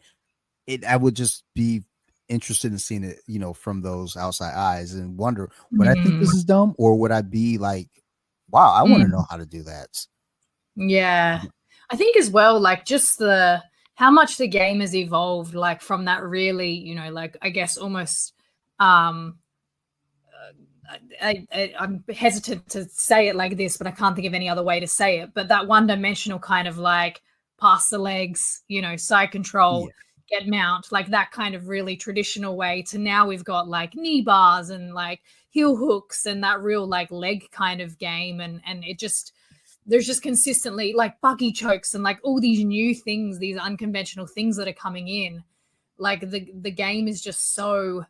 Speaker 2: I would just be interested in seeing it, from those outside eyes and wonder, would I think this is dumb? Or would I be like, wow, I want to know how to do that?
Speaker 3: Yeah. I think as well, like just how much the game has evolved, like from that really, you know, like I guess almost um I'm hesitant to say it like this, but I can't think of any other way to say it. But that one-dimensional kind of like pass the legs, you know, side control,
Speaker 2: Yeah.
Speaker 3: get mount, like that kind of really traditional way, to now we've got like knee bars and like heel hooks and that real like leg kind of game, and it just, there's just consistently like buggy chokes and like all these new things, these unconventional things that are coming in. Like the game is just so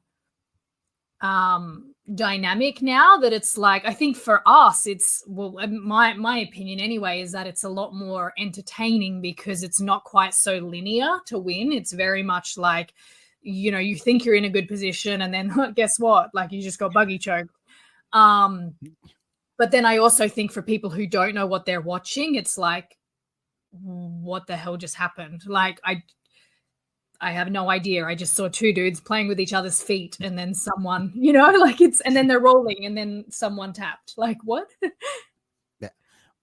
Speaker 3: dynamic now that it's like, I think for us it's, well, my opinion anyway is that it's a lot more entertaining because it's not quite so linear to win. It's very much like, you know, you think you're in a good position and then guess what, like you just got buggy choked. But then I also think for people who don't know what they're watching, it's like, what the hell just happened? Like I have no idea. I just saw two dudes playing with each other's feet and then someone, you know, like it's, and then they're rolling and then someone tapped. Like, what?
Speaker 2: Yeah.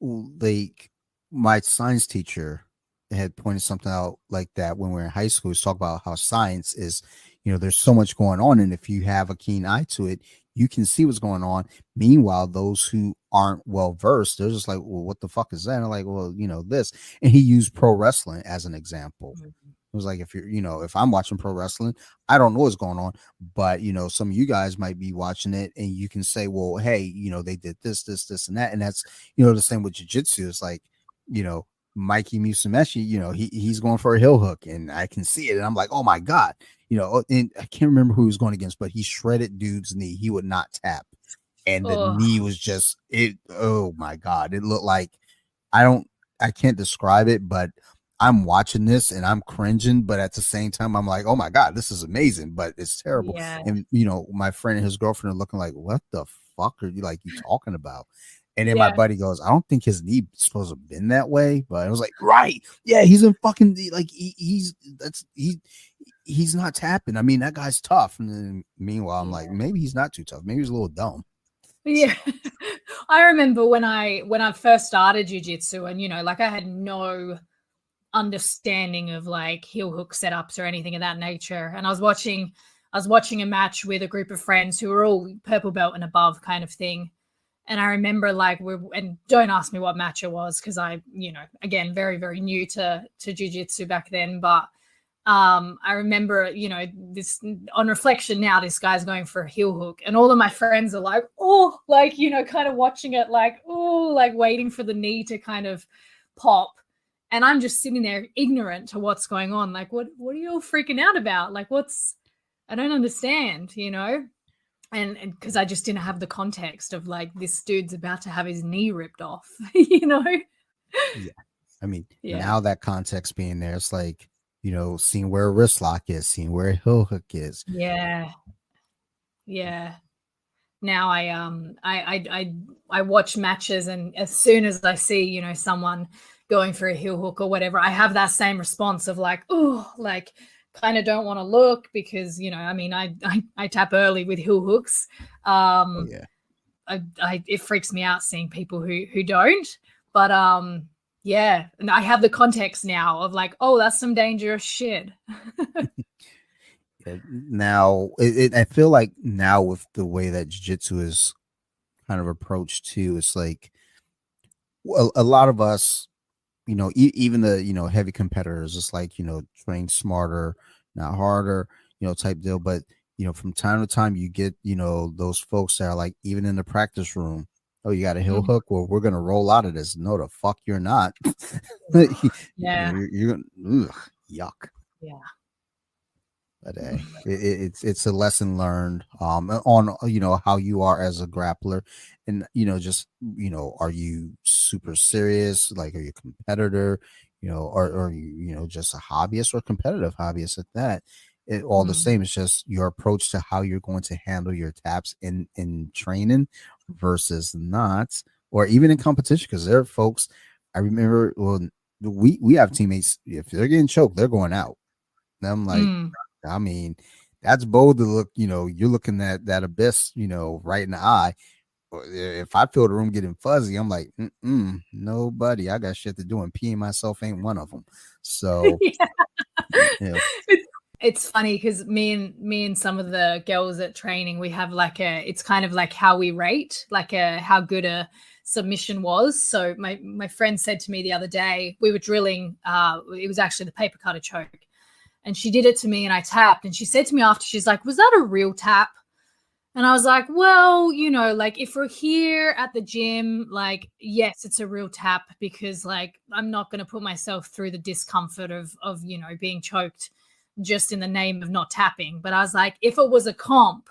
Speaker 2: Like my science teacher had pointed something out like that when we were in high school. He was talking about how science is, there's so much going on. And if you have a keen eye to it, you can see what's going on. Meanwhile, those who aren't well versed, they're just like, well, what the fuck is that? And they're like, well, this. And he used pro wrestling as an example. It was like, if you're, if I'm watching pro wrestling, I don't know what's going on, but some of you guys might be watching it and you can say, well, hey, they did this, and that. And that's, the same with jiu-jitsu. It's like, Mikey Musumeci, he's going for a heel hook and I can see it. And I'm like, oh my God, and I can't remember who he was going against, but he shredded dude's knee. He would not tap. And the knee was just, oh my God. It looked like, I can't describe it, but I'm watching this and I'm cringing, but at the same time, I'm like, oh my God, this is amazing, but it's terrible.
Speaker 3: Yeah.
Speaker 2: And, my friend and his girlfriend are looking like, what the fuck are you talking about? And then my buddy goes, I don't think his knee is supposed to have been that way, but I was like, right. Yeah. He's in fucking, like, he's not tapping. I mean, that guy's tough. And then meanwhile, I'm like, maybe he's not too tough. Maybe he's a little dumb.
Speaker 3: Yeah. I remember when I first started jiu-jitsu and, like I had no understanding of like heel hook setups or anything of that nature. And I was watching a match with a group of friends who were all purple belt and above kind of thing. And I remember like and don't ask me what match it was because I, again, very, very new to jiu-jitsu back then. But I remember, this on reflection now, this guy's going for a heel hook and all of my friends are like, oh, like, kind of watching it like, oh, like waiting for the knee to kind of pop. And I'm just sitting there ignorant to what's going on. Like, what are you all freaking out about? Like, I don't understand, And because I just didn't have the context of like, this dude's about to have his knee ripped off,
Speaker 2: Yeah. I mean, now that context being there, it's like, seeing where a wrist lock is, seeing where a heel hook is.
Speaker 3: Yeah. Yeah. Now I watch matches and as soon as I see, someone going for a heel hook or whatever, I have that same response of like, oh, like kind of don't want to look because, I mean, I tap early with heel hooks. It freaks me out seeing people who don't, but yeah. And I have the context now of like, oh, that's some dangerous shit.
Speaker 2: Now I feel like now with the way that jiu-jitsu is kind of approached too, it's like a lot of us, even the heavy competitors, it's like train smarter, not harder, type deal. But from time to time you get those folks that are like, even in the practice room, oh, you got a heel hook, well, we're gonna roll out of this. No, the fuck you're not.
Speaker 3: Yeah.
Speaker 2: You're yuck.
Speaker 3: Yeah.
Speaker 2: But it's a lesson learned on how you are as a grappler, and just are you super serious, like are you a competitor, or you just a hobbyist or competitive hobbyist at that. It all the same. It's just your approach to how you're going to handle your taps in training versus not, or even in competition, because there are folks, I remember, well, we have teammates, if they're getting choked, they're going out. And I'm like, I mean, that's bold to look, you're looking at that abyss, right in the eye. If I feel the room getting fuzzy, I'm like, nobody, I got shit to do, and peeing myself ain't one of them. So, Yeah.
Speaker 3: It's funny because me and some of the girls at training, we have like it's kind of like how we rate, like how good a submission was. So my friend said to me the other day, we were drilling, it was actually the paper cutter choke, and she did it to me and I tapped, and she said to me after, she's like, was that a real tap? And I was like, well, like if we're here at the gym, like, yes, it's a real tap, because like I'm not going to put myself through the discomfort of being choked just in the name of not tapping. But I was like, if it was a comp,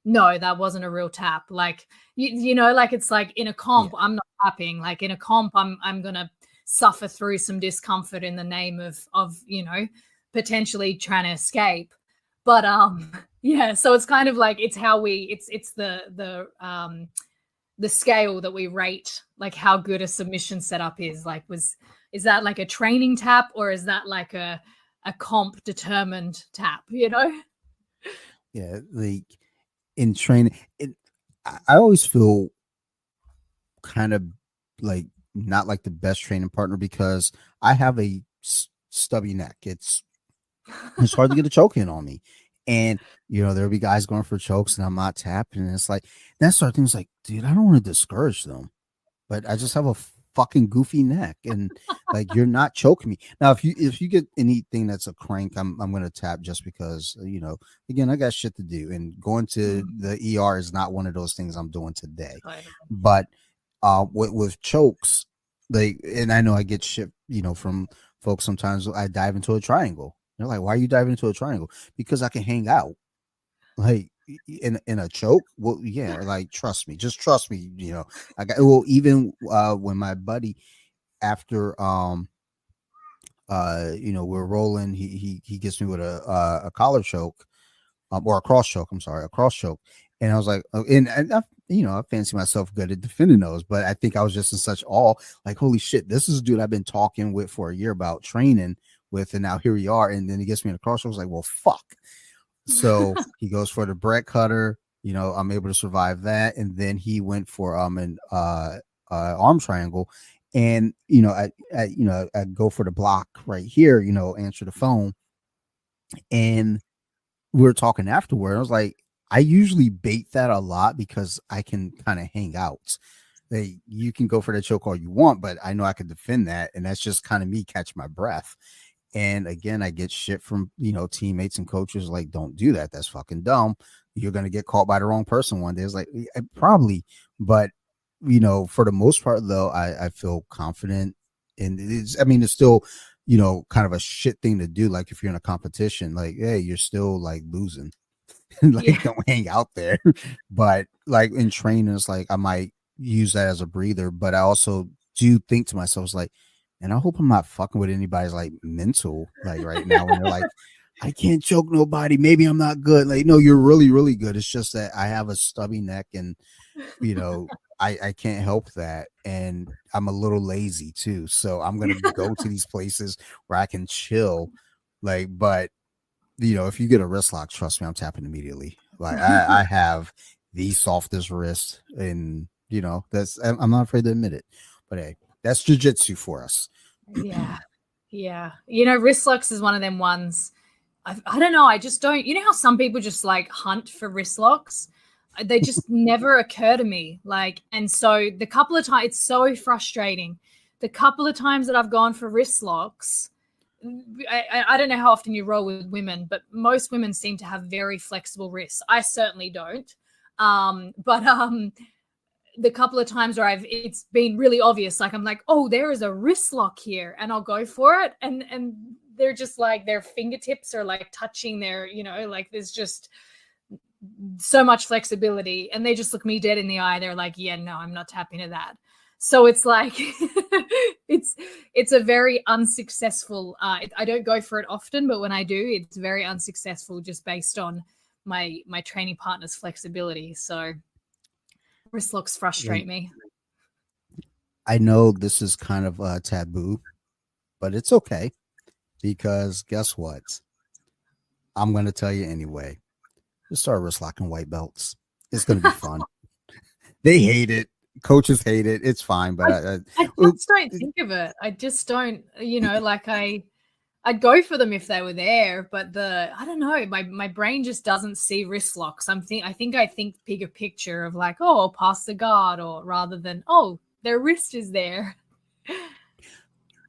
Speaker 3: no, that wasn't a real tap. Like, like it's like in a comp,
Speaker 2: Yeah.
Speaker 3: I'm not tapping. Like in a comp, I'm going to suffer through some discomfort in the name of potentially trying to escape. But yeah, so it's kind of like it's how it's the scale that we rate, like how good a submission setup is. Like, is that like a training tap, or is that like a comp determined tap?
Speaker 2: Yeah. Like in training, I always feel kind of like not like the best training partner because I have a stubby neck. It's hard to get a choke in on me. And there'll be guys going for chokes and I'm not tapping. And it's like that sort of thing's like, dude, I don't want to discourage them, but I just have a fucking goofy neck. And like you're not choking me. Now, if you get anything that's a crank, I'm gonna tap just because again, I got shit to do. And going to the ER is not one of those things I'm doing today. But with chokes, and I know I get shit, from folks sometimes. I dive into a triangle. They're like, why are you diving into a triangle? Because I can hang out. Like in a choke. Well, yeah, like trust me. Just trust me. I got even when my buddy after we're rolling, he gets me with a collar choke, or a cross choke. I'm sorry, a cross choke. And I was like, and I fancy myself good at defending those, but I think I was just in such awe, like, holy shit, this is a dude I've been talking with for a year about training with, and now here we are. And then he gets me in a cross choke. I was like, well, fuck. So he goes for the Brett cutter. I'm able to survive that, and then he went for an arm triangle, and I go for the block right here. Answer the phone, and we were talking afterward. I was like, I usually bait that a lot because I can kind of hang out. You can go for the choke all you want, but I know I can defend that, and that's just kind of me catch my breath. And again, I get shit from teammates and coaches like, don't do that. That's fucking dumb. You're gonna get caught by the wrong person one day. It's like probably, but for the most part though, I feel confident, and it's still kind of a shit thing to do. Like if you're in a competition, like hey, you're still like losing. Like don't hang out there. But like in training, it's like I might use that as a breather, but I also do think to myself, it's like, and I hope I'm not fucking with anybody's like mental, like right now when they're like, I can't choke nobody. Maybe I'm not good. Like, no, you're really, really good. It's just that I have a stubby neck, and I can't help that. And I'm a little lazy too. So I'm gonna go to these places where I can chill. Like, but if you get a wrist lock, trust me, I'm tapping immediately. Like I have the softest wrist, and I'm not afraid to admit it. But hey, that's jiu-jitsu for us.
Speaker 3: Yeah. Wrist locks is one of them ones. I don't know. I just don't. You know how some people just like hunt for wrist locks? They just never occur to me. Like, and so the couple of times, it's so frustrating. The couple of times that I've gone for wrist locks, I don't know how often you roll with women, but most women seem to have very flexible wrists. I certainly don't. But the couple of times where it's been really obvious, like I'm like, oh, there is a wrist lock here, and I'll go for it, and they're just like their fingertips are like touching their, like there's just so much flexibility, and they just look me dead in the eye. They're like, yeah, no, I'm not tapping to that. So it's like it's a very unsuccessful. I don't go for it often, but when I do, it's very unsuccessful just based on my training partner's flexibility. So wrist locks frustrate me.
Speaker 2: I know this is kind of taboo, but it's okay because guess what? I'm going to tell you anyway. Just start wrist locking white belts. It's going to be fun. They hate it. Coaches hate it. It's fine, but
Speaker 3: I just don't think of it. I just don't, like I'd go for them if they were there, but I don't know, my brain just doesn't see wrist locks. I think bigger picture of like, oh, I'll pass the guard, or rather than, oh, their wrist is there.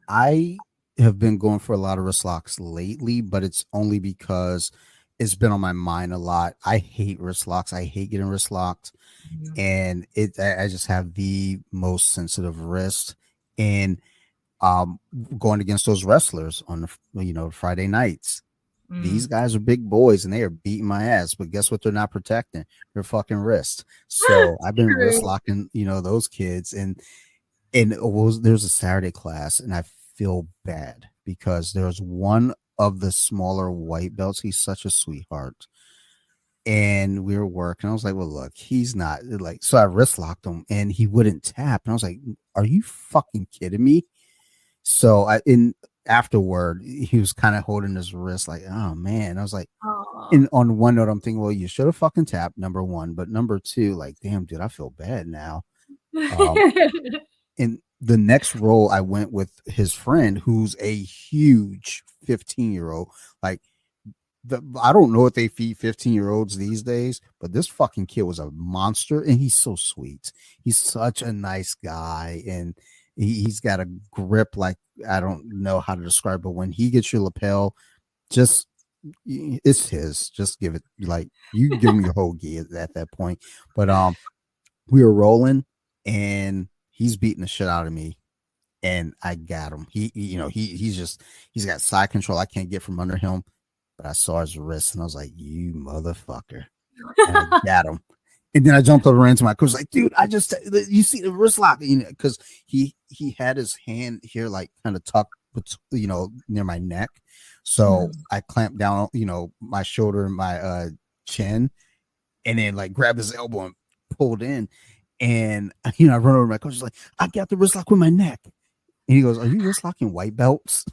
Speaker 2: I have been going for a lot of wrist locks lately, but it's only because it's been on my mind a lot. I hate wrist locks. I hate getting wrist locked, and I just have the most sensitive wrist. And going against those wrestlers on the Friday nights, these guys are big boys and they are beating my ass. But guess what? They're not protecting their fucking wrist. So I've been wrist locking, those kids, and there's a Saturday class, and I feel bad because there's one of the smaller white belts. He's such a sweetheart. And we were working. I was like, well, look, he's not like, so I wrist locked him and he wouldn't tap. And I was like, are you fucking kidding me? So afterward, he was kind of holding his wrist like, oh man. I was like, and on one note, I'm thinking, well, you should have fucking tapped, number one. But number two, like, damn, dude, I feel bad now. And the next role I went with his friend, who's a huge 15-year-old. Like, I don't know what they feed 15-year-olds these days, but this fucking kid was a monster, and he's so sweet. He's such a nice guy, and he's got a grip like I don't know how to describe, but when he gets your lapel, just it's his. Just give it, like, you can give him your whole gi at that point. But we were rolling, and he's beating the shit out of me, and I got him. He's got side control I can't get from under him. But I saw his wrist and I was like, you motherfucker. And I got him. And then I jumped over into my coach, like, dude, you see the wrist lock, because he had his hand here, like, kind of tucked, near my neck. So I clamped down, my shoulder and my chin, and then like grabbed his elbow and pulled in. And, I run over to my coach, like, I got the wrist lock with my neck. And he goes, are you wrist locking white belts?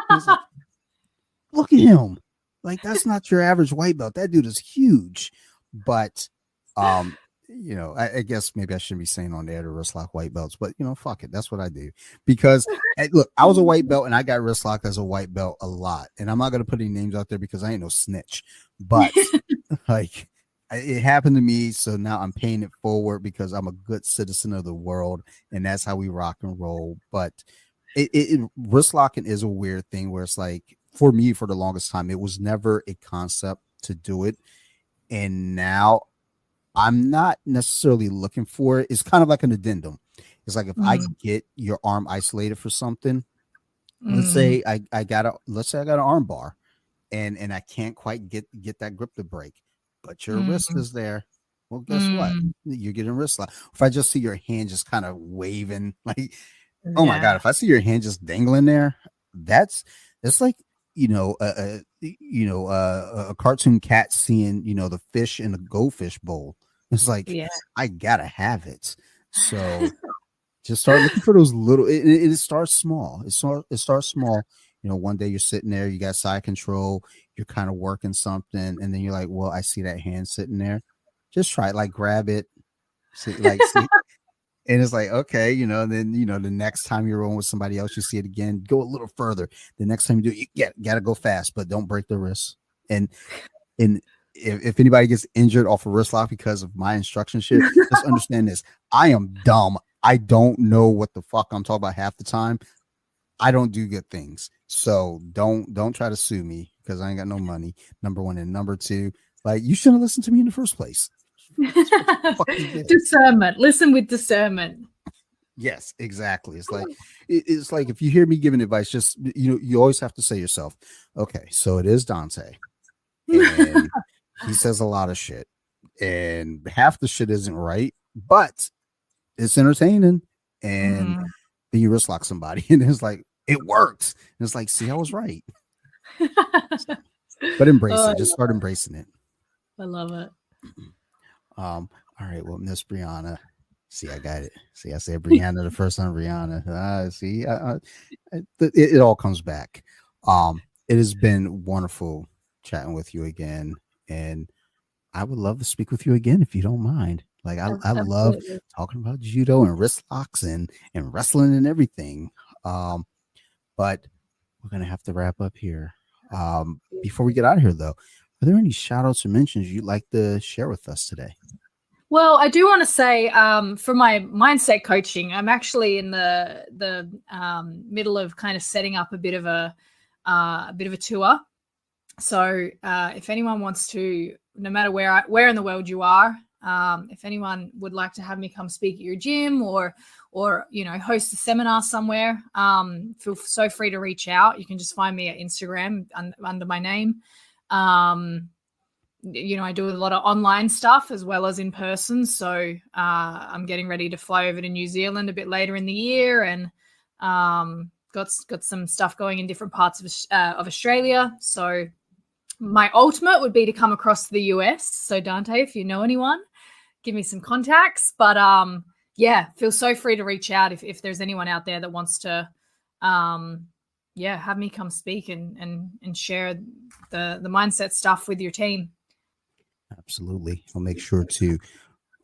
Speaker 2: Like, look at him. Like, that's not your average white belt. That dude is huge. But, I guess maybe I shouldn't be saying on there to wrist lock white belts, but, fuck it. That's what I do. Because, look, I was a white belt and I got wrist locked as a white belt a lot. And I'm not going to put any names out there because I ain't no snitch. But, like, it happened to me. So now I'm paying it forward because I'm a good citizen of the world. And that's how we rock and roll. But wrist locking is a weird thing where it's like, for me, for the longest time, it was never a concept to do it. And now I'm not necessarily looking for it. It's kind of like an addendum. It's like if I get your arm isolated for something, let's say I got an arm bar and I can't quite get that grip to break, but your wrist is there. Well, guess what? You're getting wrist lock. If I just see your hand just kind of waving, like, oh my God, if I see your hand just dangling there, it's like, a cartoon cat seeing, the fish in a goldfish bowl. It's like, I gotta have it. So just start looking for those little, it starts small. It starts small. One day you're sitting there, you got side control, you're kind of working something. And then you're like, well, I see that hand sitting there. Just try it, like grab it. See. And it's like, okay, and then, the next time you're on with somebody else, you see it again, go a little further. The next time you do it, you gotta go fast, but don't break the wrist. And if anybody gets injured off a wrist lock because of my instruction shit, just understand this. I am dumb. I don't know what the fuck I'm talking about half the time. I don't do good things. So don't try to sue me because I ain't got no money, number one. And number two, like, you shouldn't have listened to me in the first place.
Speaker 3: Discernment. Listen with discernment.
Speaker 2: Yes, exactly. It's like if you hear me giving advice, just you always have to say yourself, okay, so it is Dante, and he says a lot of shit, and half the shit isn't right, but it's entertaining, and then you wrist lock somebody, and it's like it works, and it's like, see, I was right. But embrace it. Just start embracing it.
Speaker 3: I love it.
Speaker 2: All right, well, Miss Briana, see, I got it. See, I said Briana the first time, Briana. See, it all comes back. It has been wonderful chatting with you again, and I would love to speak with you again if you don't mind. Like, I love talking about judo and wrist locks and wrestling and everything. But we're gonna have to wrap up here. Before we get out of here, though, are there any shout outs or mentions you'd like to share with us today?
Speaker 3: Well, I do want to say, for my mindset coaching, I'm actually in the middle of kind of setting up a bit of a tour. So if anyone wants to, no matter where in the world you are, if anyone would like to have me come speak at your gym or host a seminar somewhere, feel so free to reach out. You can just find me at Instagram under my name. I do a lot of online stuff as well as in person. So I'm getting ready to fly over to New Zealand a bit later in the year, and got some stuff going in different parts of Australia. So my ultimate would be to come across to the US. So Dante, if you know anyone, give me some contacts. But feel so free to reach out if there's anyone out there that wants to have me come speak and share the mindset stuff with your team.
Speaker 2: Absolutely. I'll make sure to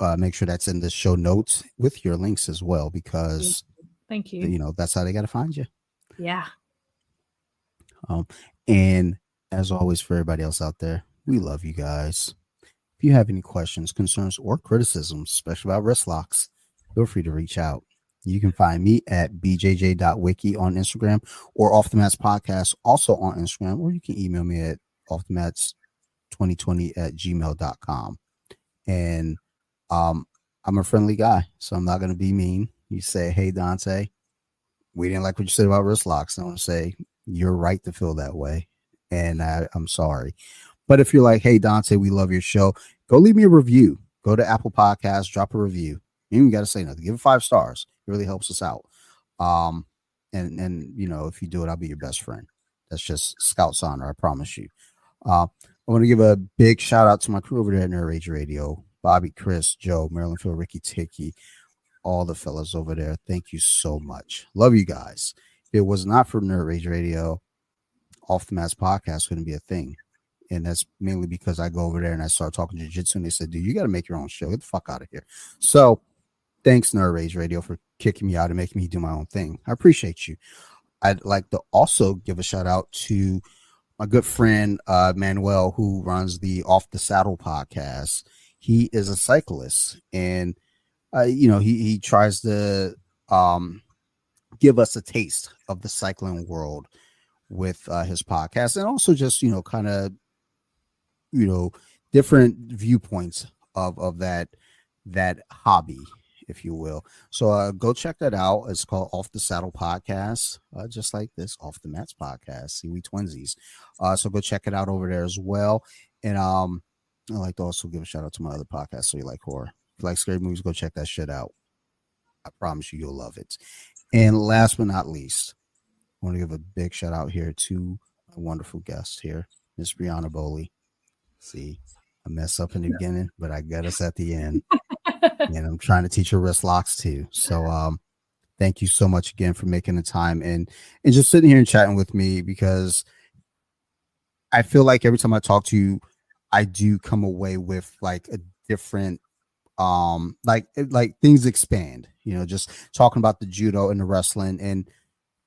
Speaker 2: that's in the show notes with your links as well, because
Speaker 3: thank you.
Speaker 2: That's how they got to find you.
Speaker 3: Yeah.
Speaker 2: And as always, for everybody else out there, we love you guys. If you have any questions, concerns, or criticisms, especially about wrist locks, feel free to reach out. You can find me at bjj.wiki on Instagram, or Off the Mats Podcast also on Instagram, or you can email me at offthemats2020@gmail.com. And I'm a friendly guy, so I'm not going to be mean. You say, hey, Dante, we didn't like what you said about wrist locks. I want to say, you're right to feel that way, and I'm sorry. But if you're like, hey, Dante, we love your show, go leave me a review. Go to Apple Podcasts, drop a review. You ain't got to say nothing. Give it 5 stars. It really helps us out. And if you do it, I'll be your best friend. That's just Scout's honor, I promise you. I want to give a big shout out to my crew over there at Nerd Rage Radio: Bobby, Chris, Joe, Marilyn, Phil, Ricky, Tiki, all the fellas over there. Thank you so much. Love you guys. If it was not for Nerd Rage Radio, Off the Mats Podcast wouldn't be a thing. And that's mainly because I go over there and I start talking jiu-jitsu, and they said, dude, you got to make your own show. Get the fuck out of here. So thanks, Nerd Rage Radio, for kicking me out and making me do my own thing. I appreciate you. I'd like to also give a shout out to my good friend, Manuel, who runs the Off the Saddle podcast. He is a cyclist, and, he tries to give us a taste of the cycling world with his podcast, and also just, kind of, different viewpoints of that hobby, if you will. So go check that out. It's called Off the Saddle Podcast, just like this Off the Mats Podcast. See, we twinsies. So go check it out over there as well. And I'd like to also give a shout out to my other podcast, So You Like Horror. If you like scary movies, go check that shit out. I promise you'll love it. And last but not least, I want to give a big shout out here to my wonderful guest here, Miss Briana Bowley. See, I mess up in the beginning, but I got us at the end. And I'm trying to teach her wrist locks too. So thank you so much again for making the time and just sitting here and chatting with me, because I feel like every time I talk to you, I do come away with like a different like things expand, just talking about the judo and the wrestling, and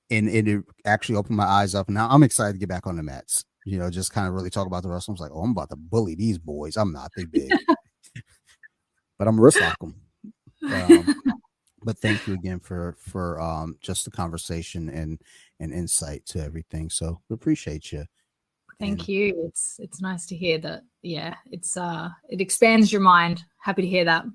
Speaker 2: it actually opened my eyes up. Now I'm excited to get back on the mats, just kind of really talk about the wrestling. I was like, oh, I'm about to bully these boys. I'm not, they big. But I'm wrist lock them. But thank you again for just the conversation and insight to everything. So we appreciate you.
Speaker 3: Thank you. It's nice to hear that. Yeah, it expands your mind. Happy to hear that.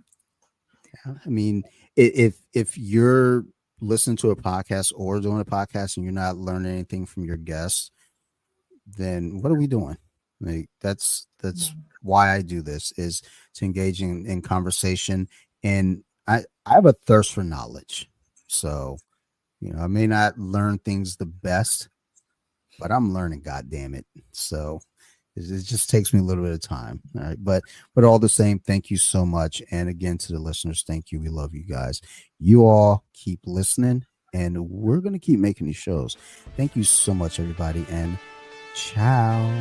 Speaker 2: Yeah, I mean, if you're listening to a podcast or doing a podcast and you're not learning anything from your guests, then what are we doing? Like that's why I do this, is to engage in conversation, and I have a thirst for knowledge. So, I may not learn things the best, but I'm learning, God damn it. So it just takes me a little bit of time. All right. But all the same, thank you so much. And again, to the listeners, thank you. We love you guys. You all keep listening, and we're going to keep making these shows. Thank you so much, everybody. And ciao.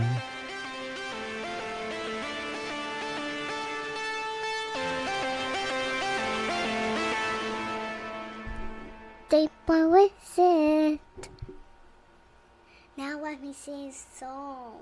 Speaker 1: Deep with it. Now let me sing a song.